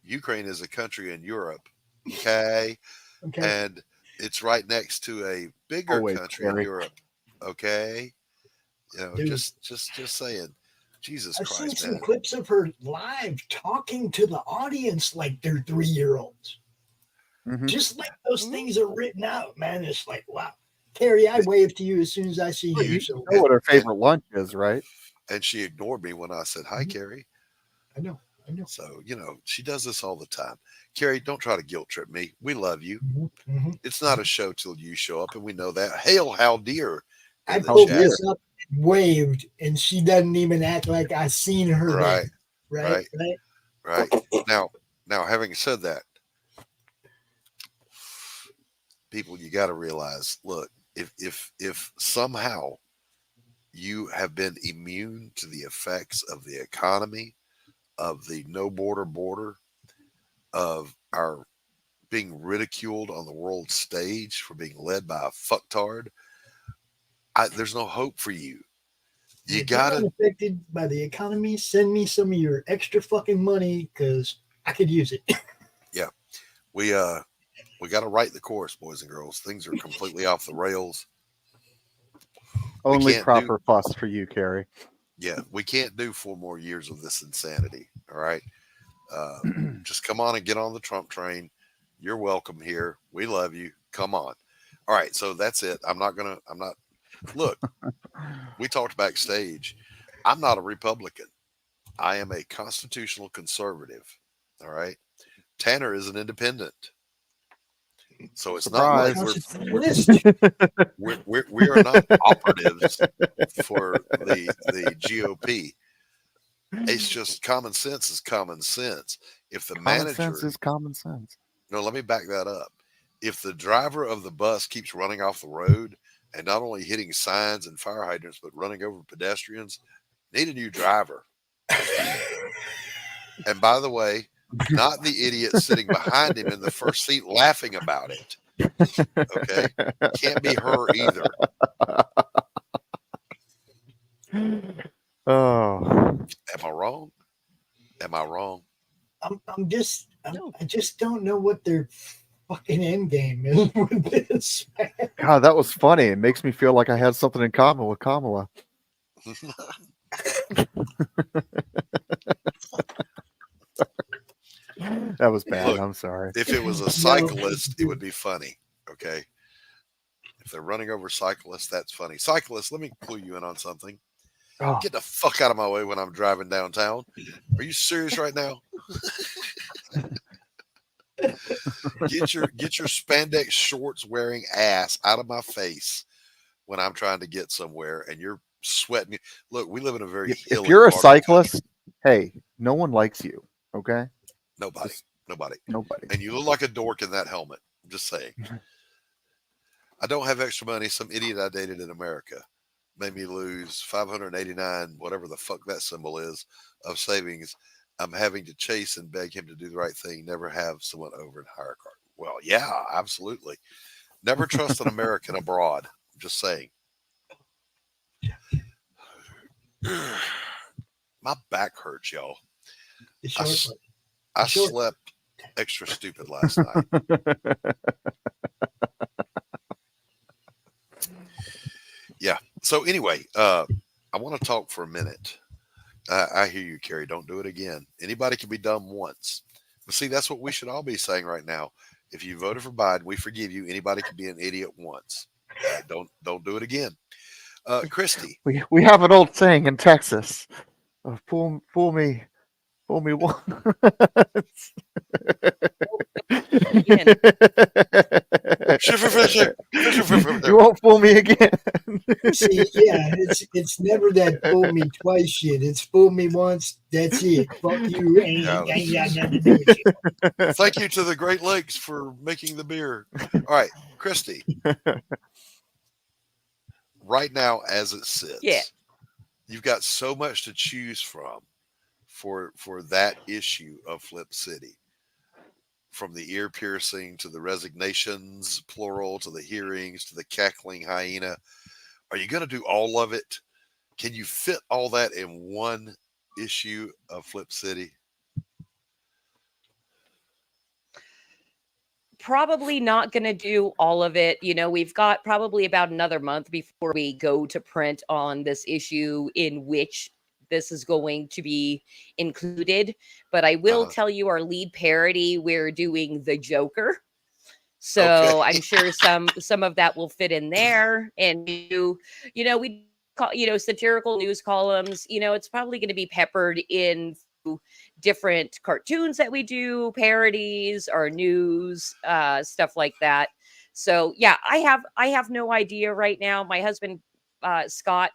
Ukraine is a country in Europe, okay, and it's right next to a bigger country in Europe, okay. You know, dude, just saying. Jesus Christ, I've seen some clips of her live talking to the audience like they're 3-year-olds. Mm-hmm. Just like those things are written out, man. It's like, wow. Carrie, I wave to you as soon as I see you. You know what her favorite lunch is, right? And she ignored me when I said, hi, Carrie. I know. So, you know, she does this all the time. Carrie, don't try to guilt trip me. We love you. Mm-hmm. It's not a show till you show up, and we know that. Hail, how dear. I pulled this up, waved, and she doesn't even act like I seen her. Right. Now, having said that, people, you got to realize, look, if somehow you have been immune to the effects of the economy, of the no border, of our being ridiculed on the world stage for being led by a fucktard, there's no hope for you. You got to affected by the economy. Send me some of your extra fucking money because I could use it. Yeah, we got to right the course, boys and girls. Things are completely off the rails. Only proper fuss for you, Carrie. Yeah, we can't do 4 more years of this insanity. All right. Just come on and get on the Trump train. You're welcome here. We love you. Come on. All right. So that's it. Look, we talked backstage. I'm not a Republican. I am a constitutional conservative. All right. Tanner is an independent. So it's Surprise. not like we are not operatives for the GOP. It's just common sense is common sense. If the Common sense is common sense. No, let me back that up. If the driver of the bus keeps running off the road and not only hitting signs and fire hydrants, but running over pedestrians, need a new driver. And by the way, not the idiot sitting behind him in the first seat laughing about it. Okay? Can't be her either. Oh. Am I wrong? Am I wrong? I just don't know what their fucking end game is with this, man. God, that was funny. It makes me feel like I had something in common with Kamala. That was bad. Look, I'm sorry. If it was a cyclist, it would be funny. Okay. If they're running over cyclists, that's funny. Cyclists, let me clue you in on something. Oh. Get the fuck out of my way when I'm driving downtown. Are you serious right now? Get your spandex shorts wearing ass out of my face when I'm trying to get somewhere and you're sweating. Look, we live in a very If you're a cyclist, hey, no one likes you. Okay. Nobody. And you look like a dork in that helmet. I'm just saying. I don't have extra money. Some idiot I dated in America made me lose 589, whatever the fuck that symbol is, of savings. I'm having to chase and beg him to do the right thing. Never have someone over and hire a car. Well, yeah, absolutely. Never trust an American abroad. I'm just saying. My back hurts, y'all. I slept extra stupid last night. Yeah. So anyway, I want to talk for a minute. I hear you, Carrie. Don't do it again. Anybody can be dumb once. But see, that's what we should all be saying right now. If you voted for Biden, we forgive you. Anybody can be an idiot once. Don't do it again. Christy. We have an old saying in Texas. Fool me once. You won't fool me again. See, yeah, it's never that fool me twice shit. It's fool me once. That's it. Fuck you. Ain't got nothing to do with you. Thank you to the Great Lakes for making the beer. All right, Christy. Right now, as it sits, you've got so much to choose from for that issue of Flip City. From the ear piercing to the resignations, plural, to the hearings, to the cackling hyena. Are you going to do all of it? Can you fit all that in one issue of Flip City? Probably not going to do all of it. You know, we've got probably about another month before we go to print on this issue in which this is going to be included. But I will tell you our lead parody, we're doing the Joker. So I'm sure some of that will fit in there. And we call, satirical news columns, it's probably going to be peppered in different cartoons that we do, parodies or news, stuff like that. So yeah, I have no idea right now. My husband, Scott,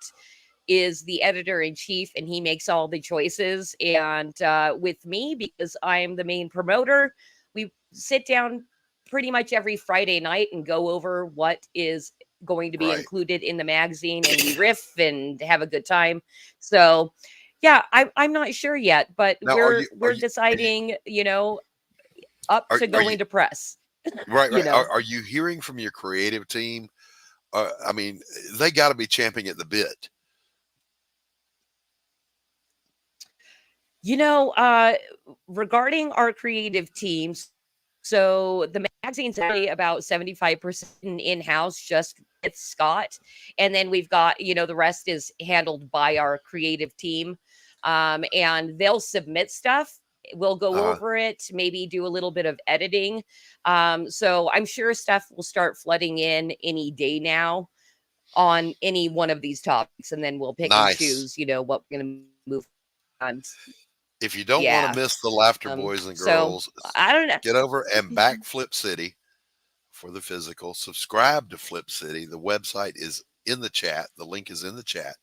is the editor-in-chief and he makes all the choices. And with me, because I'm the main promoter, we sit down pretty much every Friday night and go over what is going to be included in the magazine, and we riff and have a good time. So yeah, I'm not sure yet, but now, we're deciding, up to going to press. Right. Are you hearing from your creative team? I mean, they got to be champing at the bit. Regarding our creative teams, so the magazine's only about 75% in-house, just with Scott. And then we've got, the rest is handled by our creative team. And they'll submit stuff. We'll go over it, maybe do a little bit of editing. So I'm sure stuff will start flooding in any day now on any one of these topics. And then we'll pick and choose, what we're going to move on. If you don't want to miss the laughter, boys and girls, I don't know. Get over and back Flip City for the physical. Subscribe to Flip City. The website is in the chat. The link is in the chat.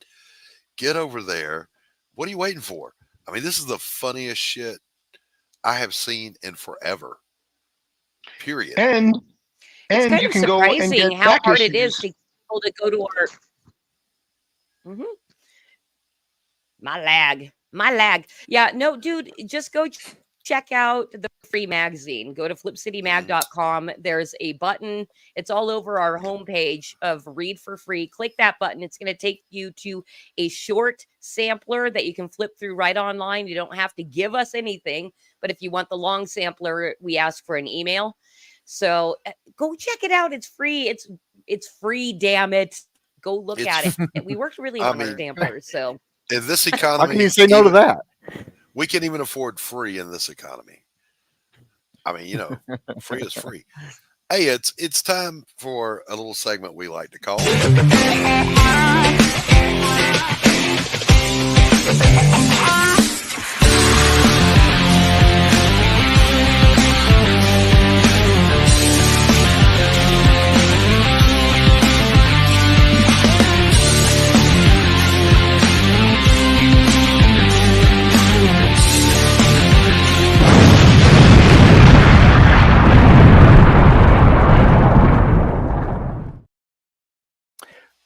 Get over there. What are you waiting for? I mean, this is the funniest shit I have seen in forever. Period. And It's kind you of can go and surprising get how back hard it is issues. to get people to go to our. My lag. Yeah, no, dude, just go check out the free magazine. Go to flipcitymag.com. There's a button. It's all over our homepage of read for free. Click that button. It's going to take you to a short sampler that you can flip through right online. You don't have to give us anything, but if you want the long sampler, we ask for an email. So go check it out. It's free. It's free, damn it. Go look at it. And we worked really on our samplers, so in this economy, how can you say no to that? We can't even afford free in this economy. I mean, free is free. Hey, it's time for a little segment we like to call.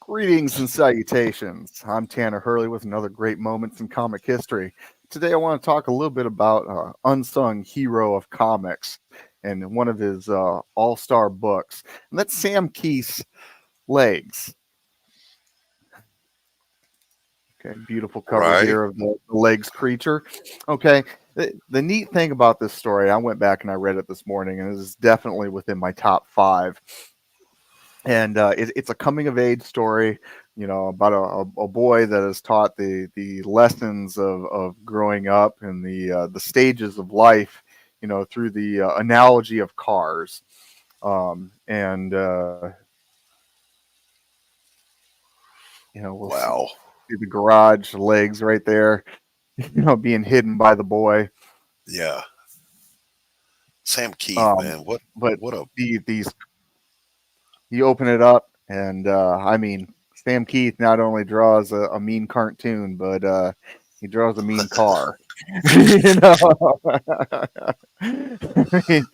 Greetings and salutations. I'm Tanner Hurley with another great moments in comic history. Today I want to talk a little bit about unsung hero of comics and one of his all-star books. And that's Sam Keith's Legs. Okay, beautiful cover here of the Legs creature. Okay, the neat thing about this story, I went back and I read it this morning, and it is definitely within my top 5. And it's a coming of age story, about a boy that is taught the lessons of growing up and the stages of life, through the analogy of cars. We'll see the garage legs right there, being hidden by the boy. Yeah. Sam Keith, man. These you open it up, and I mean, Sam Keith not only draws a mean cartoon, but he draws a mean car. I mean,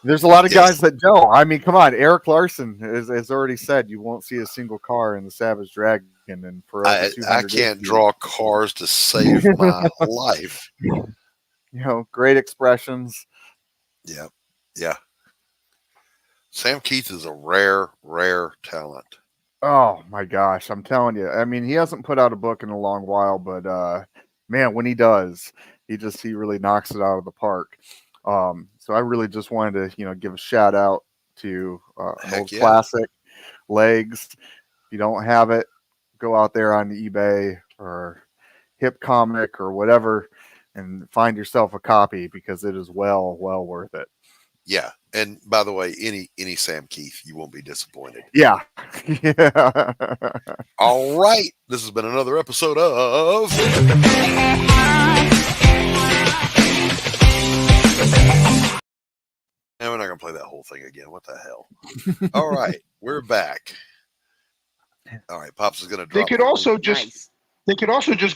there's a lot of guys that don't. I mean, come on, Eric Larson has already said you won't see a single car in the Savage Dragon, and for I can't draw cars to save my life. Great expressions. Yeah. Sam Keith is a rare talent. Oh my gosh, I'm telling you. I mean, he hasn't put out a book in a long while, but man, when he does, he really knocks it out of the park. So I really just wanted to, give a shout out to an old classic, Legs. If you don't have it, go out there on eBay or Hip Comic or whatever and find yourself a copy, because it is well worth it. Yeah. And by the way, any Sam Keith, you won't be disappointed. Yeah. All right. This has been another episode of And we're not going to play that whole thing again. What the hell? All right. We're back. All right. Pops is going to drop. They could also just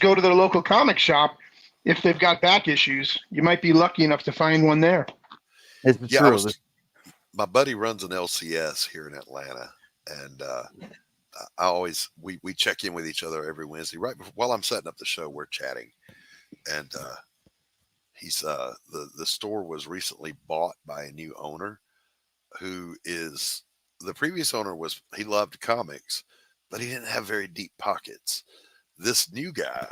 go to their local comic shop if they've got back issues. You might be lucky enough to find one there. It's true. My buddy runs an LCS here in Atlanta, and we check in with each other every Wednesday. Right before, while I'm setting up the show, we're chatting, and he's the store was recently bought by a new owner, who is the previous owner he loved comics, but he didn't have very deep pockets. This new guy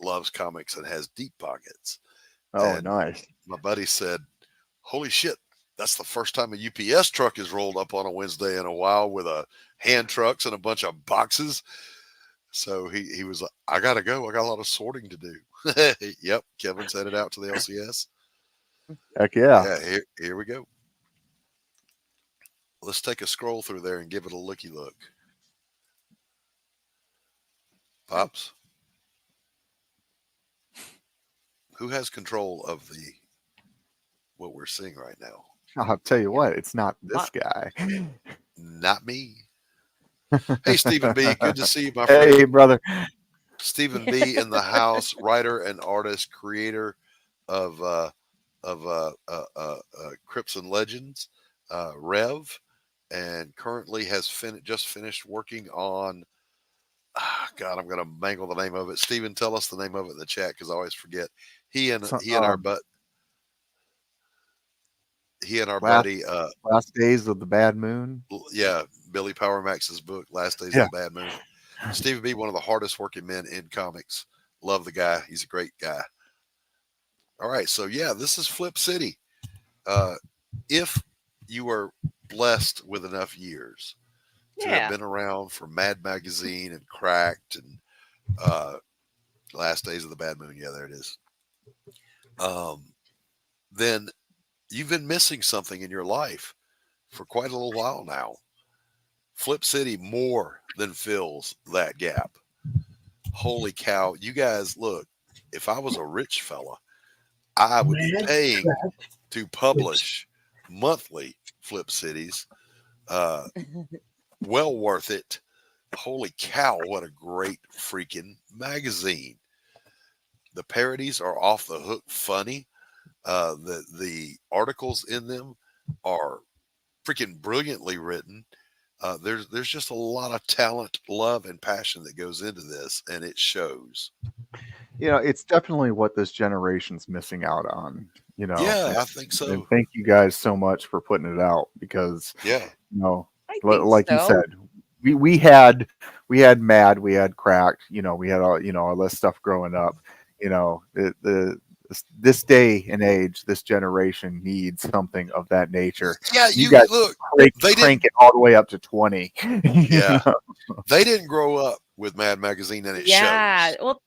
loves comics and has deep pockets. Oh, nice. My buddy said, "Holy shit. That's the first time a UPS truck is rolled up on a Wednesday in a while with a hand trucks and a bunch of boxes." So he was like, "I got to go. I got a lot of sorting to do." Yep. Kevin's headed out to the LCS. Heck yeah. Yeah. Here we go. Let's take a scroll through there and give it a looky look. Pops, who has control of what we're seeing right now? I'll tell you what, it's not this guy. Not me. Hey, Stephen B. Good to see you, my friend. Hey, brother. Stephen B. in the house, writer and artist, creator of Crips and Legends, Rev, and currently has just finished working on. God, I'm going to mangle the name of it. Stephen, tell us the name of it in the chat because I always forget. He and our buddy. Last Days of the Bad Moon. Yeah, Billy Power Max's book, Last Days of the Bad Moon. Stephen B., one of the hardest working men in comics. Love the guy. He's a great guy. All right, so yeah, this is Flip City. If you were blessed with enough years to have been around for Mad Magazine and Cracked and Last Days of the Bad Moon, yeah, there it is. Then you've been missing something in your life for quite a little while now. Flip City more than fills that gap. Holy cow. You guys, look, if I was a rich fella, I would be paying to publish monthly Flip Cities. Well worth it. Holy cow, what a great freaking magazine. The parodies are off the hook funny. The articles in them are freaking brilliantly written. There's just a lot of talent, love, and passion that goes into this, and it shows. It's definitely what this generation's missing out on. Yeah, I think so. And thank you guys so much for putting it out because, like you said, we had Mad, we had Cracked, we had all this stuff growing up. This day and age, this generation needs something of that nature. Yeah, you guys look, crank it all the way up to 20. Yeah, they didn't grow up with Mad Magazine, and it shows. Well,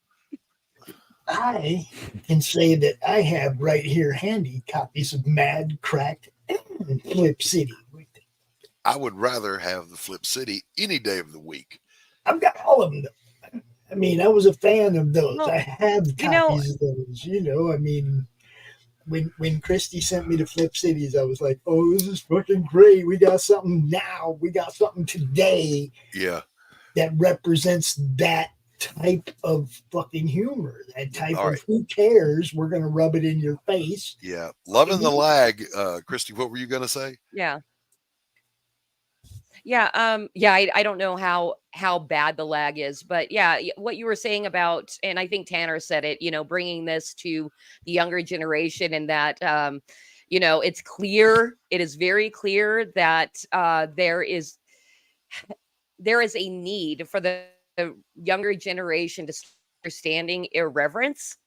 I can say that I have right here handy copies of Mad, Cracked, and Flip City. I would rather have the Flip City any day of the week. I've got all of them. I mean, I was a fan of those. I have copies of those. I mean, when Christy sent me to Flip Cities, I was like, "Oh, this is fucking great. We got something now. We got something today." Yeah, that represents that type of fucking humor. That type of who cares? We're gonna rub it in your face. Yeah, loving the lag. Christy, what were you gonna say? Yeah. I don't know how bad the lag is, but yeah, what you were saying about, and I think Tanner said it, bringing this to the younger generation, and that, it's clear, it is very clear that there is a need for the younger generation to start understanding irreverence,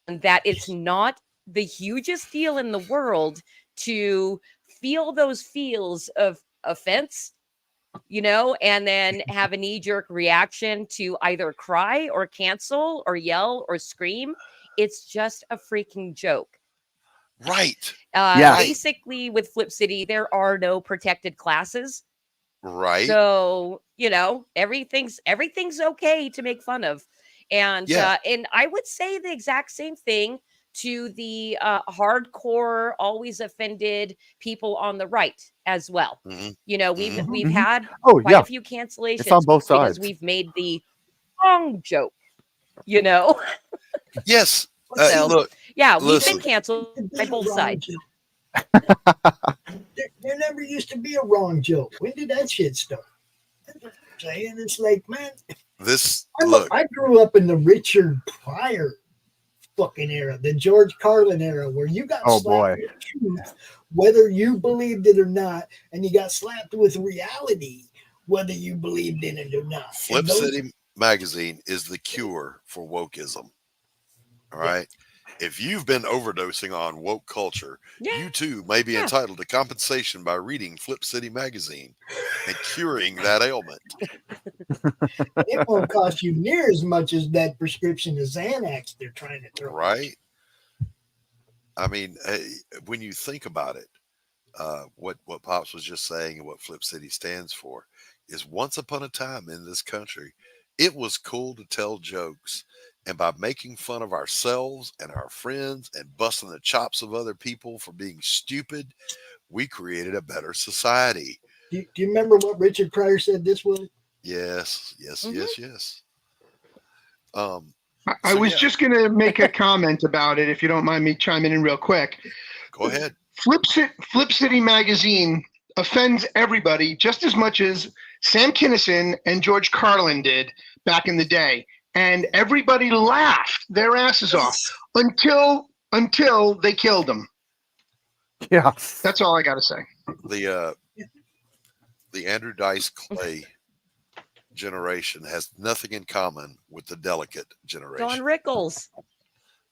and that it's not the hugest deal in the world to feel those feels of offense, and then have a knee-jerk reaction to either cry or cancel or yell or scream. It's just a freaking joke. Right. Basically, with Flip City, there are no protected classes. Right. So, everything's okay to make fun of. And and I would say the exact same thing to the hardcore, always offended people on the right as well. Mm-hmm. We've had quite a few cancellations. It's on both sides because we've made the wrong joke. Yes. So, look. Yeah, we've been canceled by both sides. There never used to be a wrong joke. When did that shit start? That's what I'm saying. It's like, man, I grew up in the Richard Pryor fucking era, the George Carlin era, where you got slapped with truth, whether you believed it or not, and you got slapped with reality, whether you believed in it or not. Flip City Magazine is the cure for wokeism. All right. If you've been overdosing on woke culture, you too may be entitled to compensation by reading Flip City Magazine and curing that ailment. It won't cost you near as much as that prescription of Xanax they're trying to throw. Right. I mean, when you think about it, what Pops was just saying and what Flip City stands for is once upon a time in this country, it was cool to tell jokes. And by making fun of ourselves and our friends and busting the chops of other people for being stupid, we created a better society. Do you remember what Richard Pryor said this was? Yes, yes, yes. I was just going to make a comment about it, if you don't mind me chiming in real quick. Go ahead. Flip City Magazine offends everybody just as much as Sam Kinison and George Carlin did back in the day. And everybody laughed their asses off until they killed them. Yeah. That's all I got to say. The Andrew Dice Clay generation has nothing in common with the Delicate generation. Don Rickles.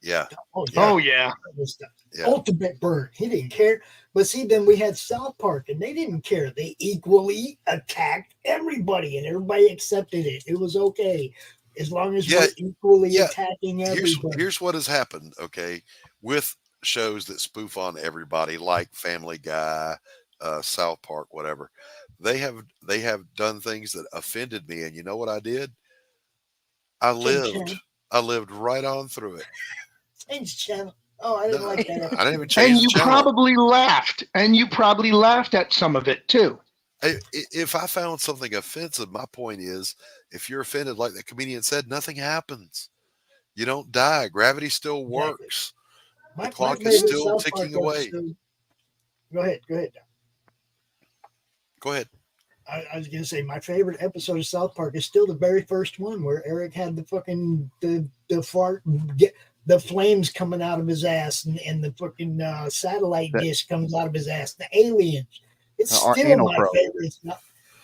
Yeah. Oh, yeah. That was the ultimate burn. He didn't care. But see, then we had South Park, and they didn't care. They equally attacked everybody, and everybody accepted it. It was okay. As long as we're equally attacking everybody. Here's what has happened, okay, with shows that spoof on everybody, like Family Guy, South Park, whatever. They have done things that offended me, and you know what I did? I lived right on through it. Change channel. Oh, I didn't like that. I didn't even change And you channel. probably laughed. And you probably laughed at some of it too. If I found something offensive, my point is, if you're offended, like the comedian said, nothing happens. You don't die. Gravity still works. The clock is still ticking away. Go ahead. Go ahead. I was going to say my favorite episode of South Park is still the very first one where Eric had the fucking the fart, the flames coming out of his ass, and the fucking satellite dish comes out of his ass. The aliens. It's still my favorite.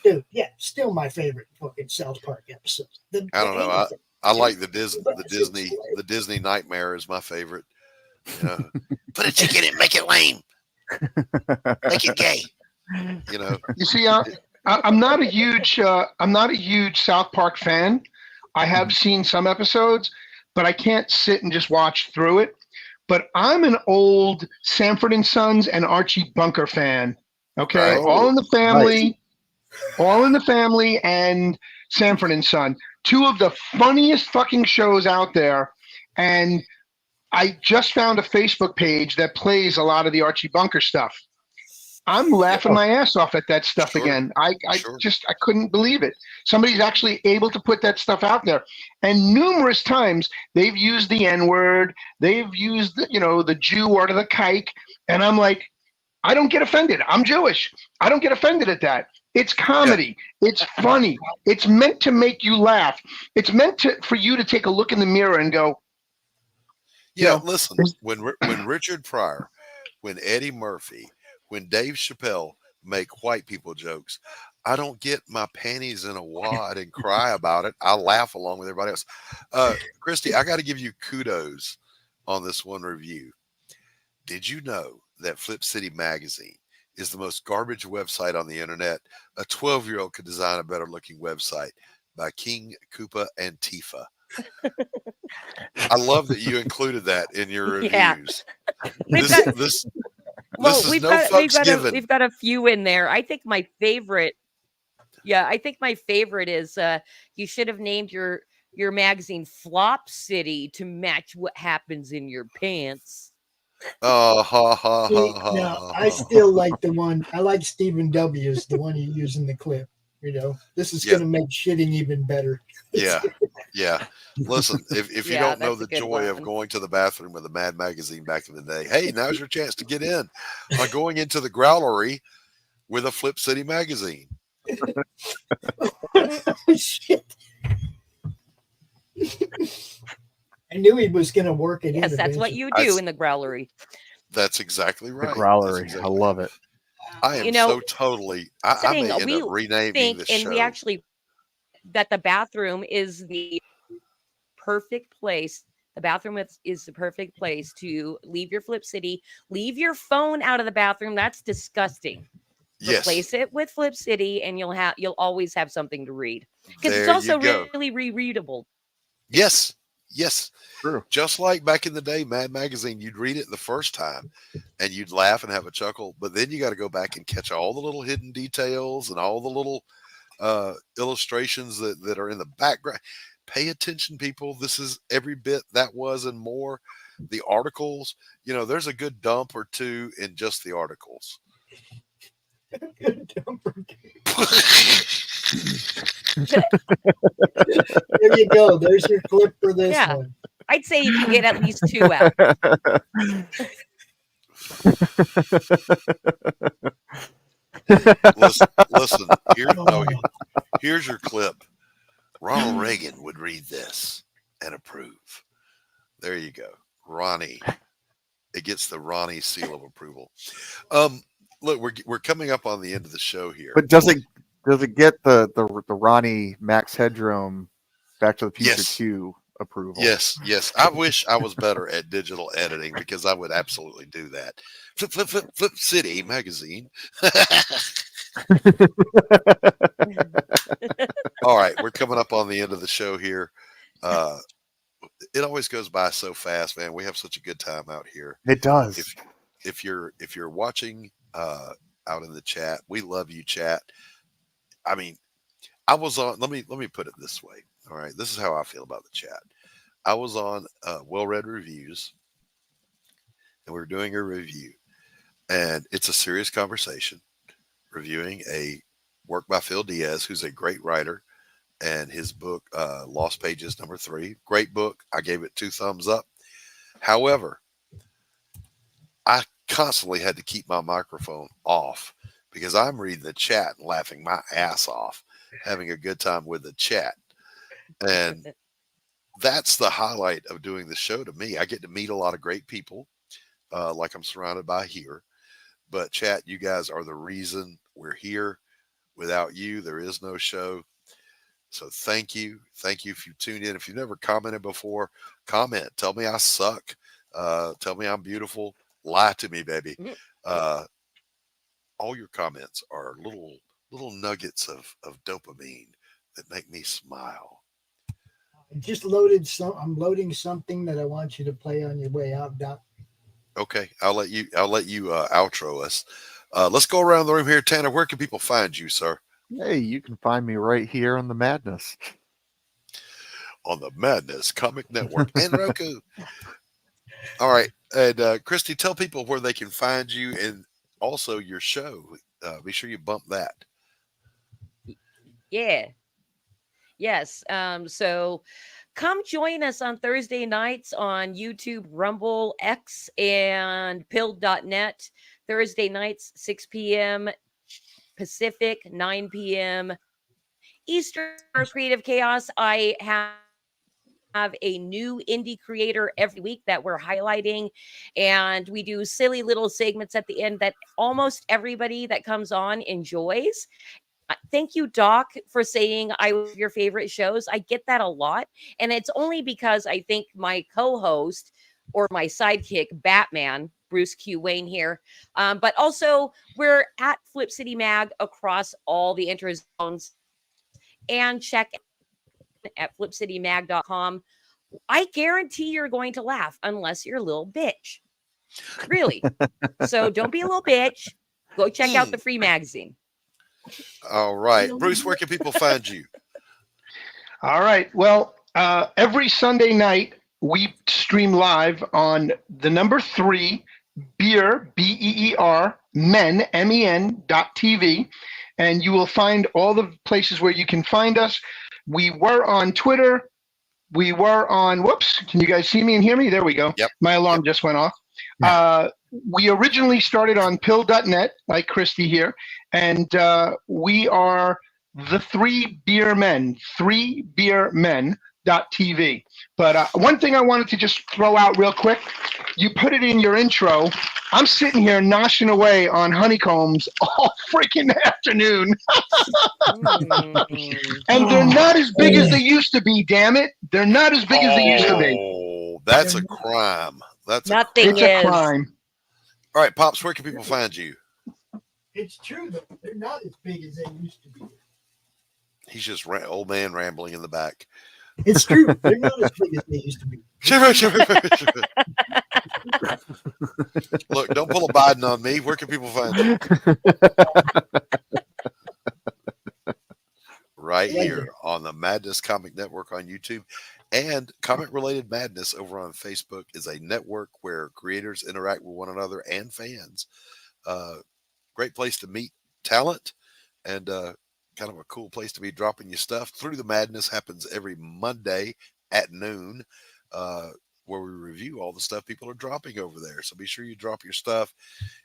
Dude, yeah, still my favorite fucking South Park episode. I don't know. I like the Disney Nightmare is my favorite. Put a chicken in, make it lame, make it gay. You see, I'm not a huge South Park fan. I have seen some episodes, but I can't sit and just watch through it. But I'm an old Sanford and Sons and Archie Bunker fan. Okay, All in the Family, and Sanford and Son, two of the funniest fucking shows out there. And I just found a Facebook page that plays a lot of the Archie Bunker stuff. I'm laughing my ass off at that stuff again. I couldn't believe it. Somebody's actually able to put that stuff out there. And numerous times they've used the N-word. They've used the Jew or the kike. And I'm like, I don't get offended. I'm Jewish. I don't get offended at that. It's comedy. Yeah. It's funny. It's meant to make you laugh. It's meant for you to take a look in the mirror and go, listen, when Richard Pryor, when Eddie Murphy, when Dave Chappelle make white people jokes, I don't get my panties in a wad and cry about it. I laugh along with everybody else. Christy, I got to give you kudos on this one review. Did you know that Flip City Magazine is the most garbage website on the internet? A 12-year-old could design a better looking website by King, Koopa, and Tifa. I love that you included that in your reviews. We've got a few in there. I think my favorite is you should have named your magazine Flop City to match what happens in your pants. No, I still like the one. I like Stephen W's, the one you use in the clip. This is going to make shitting even better. Yeah. Listen, if you don't know the joy of going to the bathroom with a Mad magazine back in the day, hey, now's your chance to get in by going into the growlery with a Flip City magazine. Shit. I knew he was going to work it in. Yes, that's what you do in the growlery. That's exactly right. The growlery. I love it. I am so totally. I may end up renaming this show. And we actually that the bathroom is the perfect place. The bathroom is the perfect place to leave your Flip City. Leave your phone out of the bathroom. That's disgusting. Yes. Replace it with Flip City, and you'll always have something to read because it's also really rereadable. Yes. True. Just like back in the day, Mad Magazine, you'd read it the first time and you'd laugh and have a chuckle, but then you got to go back and catch all the little hidden details and all the little illustrations that are in the background. Pay attention, people. This is every bit that was and more. The articles, there's a good dump or two in just the articles. There you go. There's your clip for this one. I'd say you can get at least 2 out. Listen here's your clip. Ronald Reagan would read this and approve. There you go. Ronnie. It gets the Ronnie seal of approval. Look, we're coming up on the end of the show here. But does it get the Ronnie Max Headroom Back to the Future 2 approval? Yes. I wish I was better at digital editing because I would absolutely do that. Flip City magazine. All right, we're coming up on the end of the show here. It always goes by so fast, man. We have such a good time out here. It does. If you're watching out in the chat, we love you, chat. I mean, I was on. Let me put it this way. All right, this is how I feel about the chat. I was on Well-Read Reviews, and we were doing a review, and it's a serious conversation, reviewing a work by Phil Diaz, who's a great writer, and his book, Lost Pages #3. Great book. I gave it 2 thumbs up. However, I constantly had to keep my microphone off because I'm reading the chat and laughing my ass off, having a good time with the chat. And that's the highlight of doing the show to me. I get to meet a lot of great people, like I'm surrounded by here. But chat, you guys are the reason we're here. Without you, there is no show. So thank you. Thank you if you tuned in. If you've never commented before, comment. Tell me I suck. Tell me I'm beautiful. Lie to me, baby. All your comments are little nuggets of dopamine that make me smile. I just loaded I'm loading something that I want you to play on your way out, Doc. Okay, I'll let you outro us. Let's go around the room here. Tanner, where can people find you, sir? Hey, you can find me right here on the Madness. On the Madness Comic Network and Roku. All right. And Christy, tell people where they can find you and also your show. Be sure you bump that. Yeah. Yes. So come join us on Thursday nights on YouTube, Rumble, X, and Pill.net. Thursday nights, 6 p.m. Pacific, 9 p.m. Eastern. Creative Chaos. I have a new indie creator every week that we're highlighting, and we do silly little segments at the end that almost everybody that comes on enjoys. Thank you, Doc, for saying I was your favorite shows. I get that a lot, and it's only because I think my co-host or my sidekick, Batman, Bruce Q. Wayne here, but also we're at Flip City Mag across all the interzones, and check at flipcitymag.com. I guarantee you're going to laugh unless you're a little bitch. Really. So don't be a little bitch. Go check out the free magazine. All right. Bruce, where can people find you? All right. Well, every Sunday night, we stream live on the number 3 Beer, BEER, Men, MEN.TV. And you will find all the places where you can find us. We were on Twitter. We were on, whoops, can you guys see me and hear me? There we go. Yep. My alarm just went off. We originally started on pill.net, like Christy here, and we are the 3 Beer Men, 3beermen.tv. But one thing I wanted to just throw out real quick, you put it in your intro. I'm sitting here noshing away on honeycombs all freaking afternoon. And they're not as big as they used to be, damn it. They're not as big as they used to be. Oh, that's a crime. That's nothing a crime. All right, Pops, where can people find you? It's true, though. They're not as big as they used to be. He's just old man rambling in the back. It's true. They're not as big as they used to be. Look, don't pull a Biden on me. Where can people find you? Right here on the Madness Comic Network on YouTube. And Comic Related Madness over on Facebook is a network where creators interact with one another and fans. great place to meet talent, and kind of a cool place to be dropping your stuff. Through the Madness happens every Monday at noon, where we review all the stuff people are dropping over there. So be sure you drop your stuff.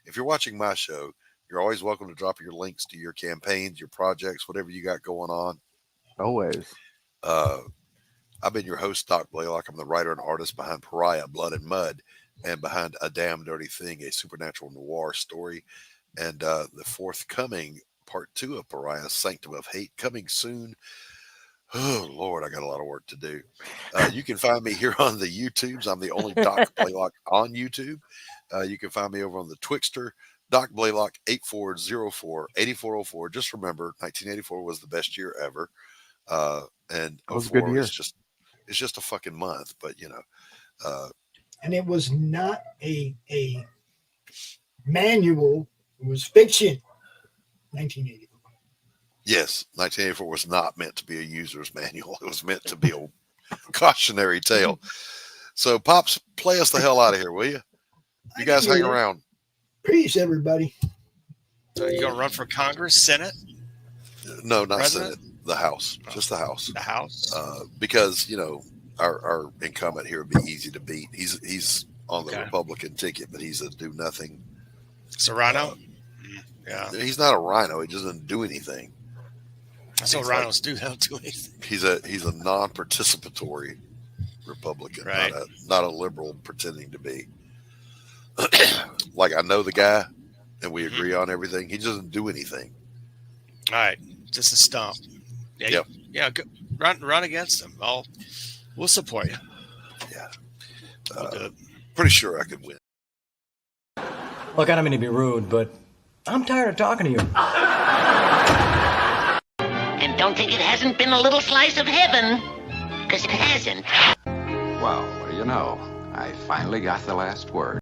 If you're watching my show, you're always welcome to drop your links to your campaigns, your projects, whatever you got going on. Always. I've been your host, Doc Blalock. I'm the writer and artist behind Pariah, Blood and Mud, and behind A Damn Dirty Thing, a supernatural noir story. And the forthcoming part 2 of Pariah, Sanctum of Hate, coming soon. Oh, Lord, I got a lot of work to do. You can find me here on the YouTubes. I'm the only Doc Blalock on YouTube. You can find me over on the Twixter, Doc Blalock 8404-8404. Just remember, 1984 was the best year ever. And it was a good year. It's just a fucking month, but you know. And it was not a manual, it was fiction. 1984. Yes, 1984 was not meant to be a user's manual. It was meant to be a cautionary tale. So, Pops, play us the hell out of here, will you? You guys hang around. Peace, everybody. So you going to run for Congress, Senate? No, not President? Senate. The House. Just the House. The House? Because, you know, our incumbent here would be easy to beat. He's on the Republican ticket, but he's a do-nothing. It's a rhino? Yeah. He's not a rhino. He doesn't do anything. That's what rhinos do. They don't do anything. He's a non-participatory Republican, right. not a liberal pretending to be. Like, I know the guy, and we agree on everything. He doesn't do anything. All right. Just a stump. Yeah. Yep. Yeah. Run against him. We'll support you. Yeah. Pretty sure I could win. Look, I don't mean to be rude, but I'm tired of talking to you. And don't think it hasn't been a little slice of heaven, because it hasn't. Well, what do you know? I finally got the last word.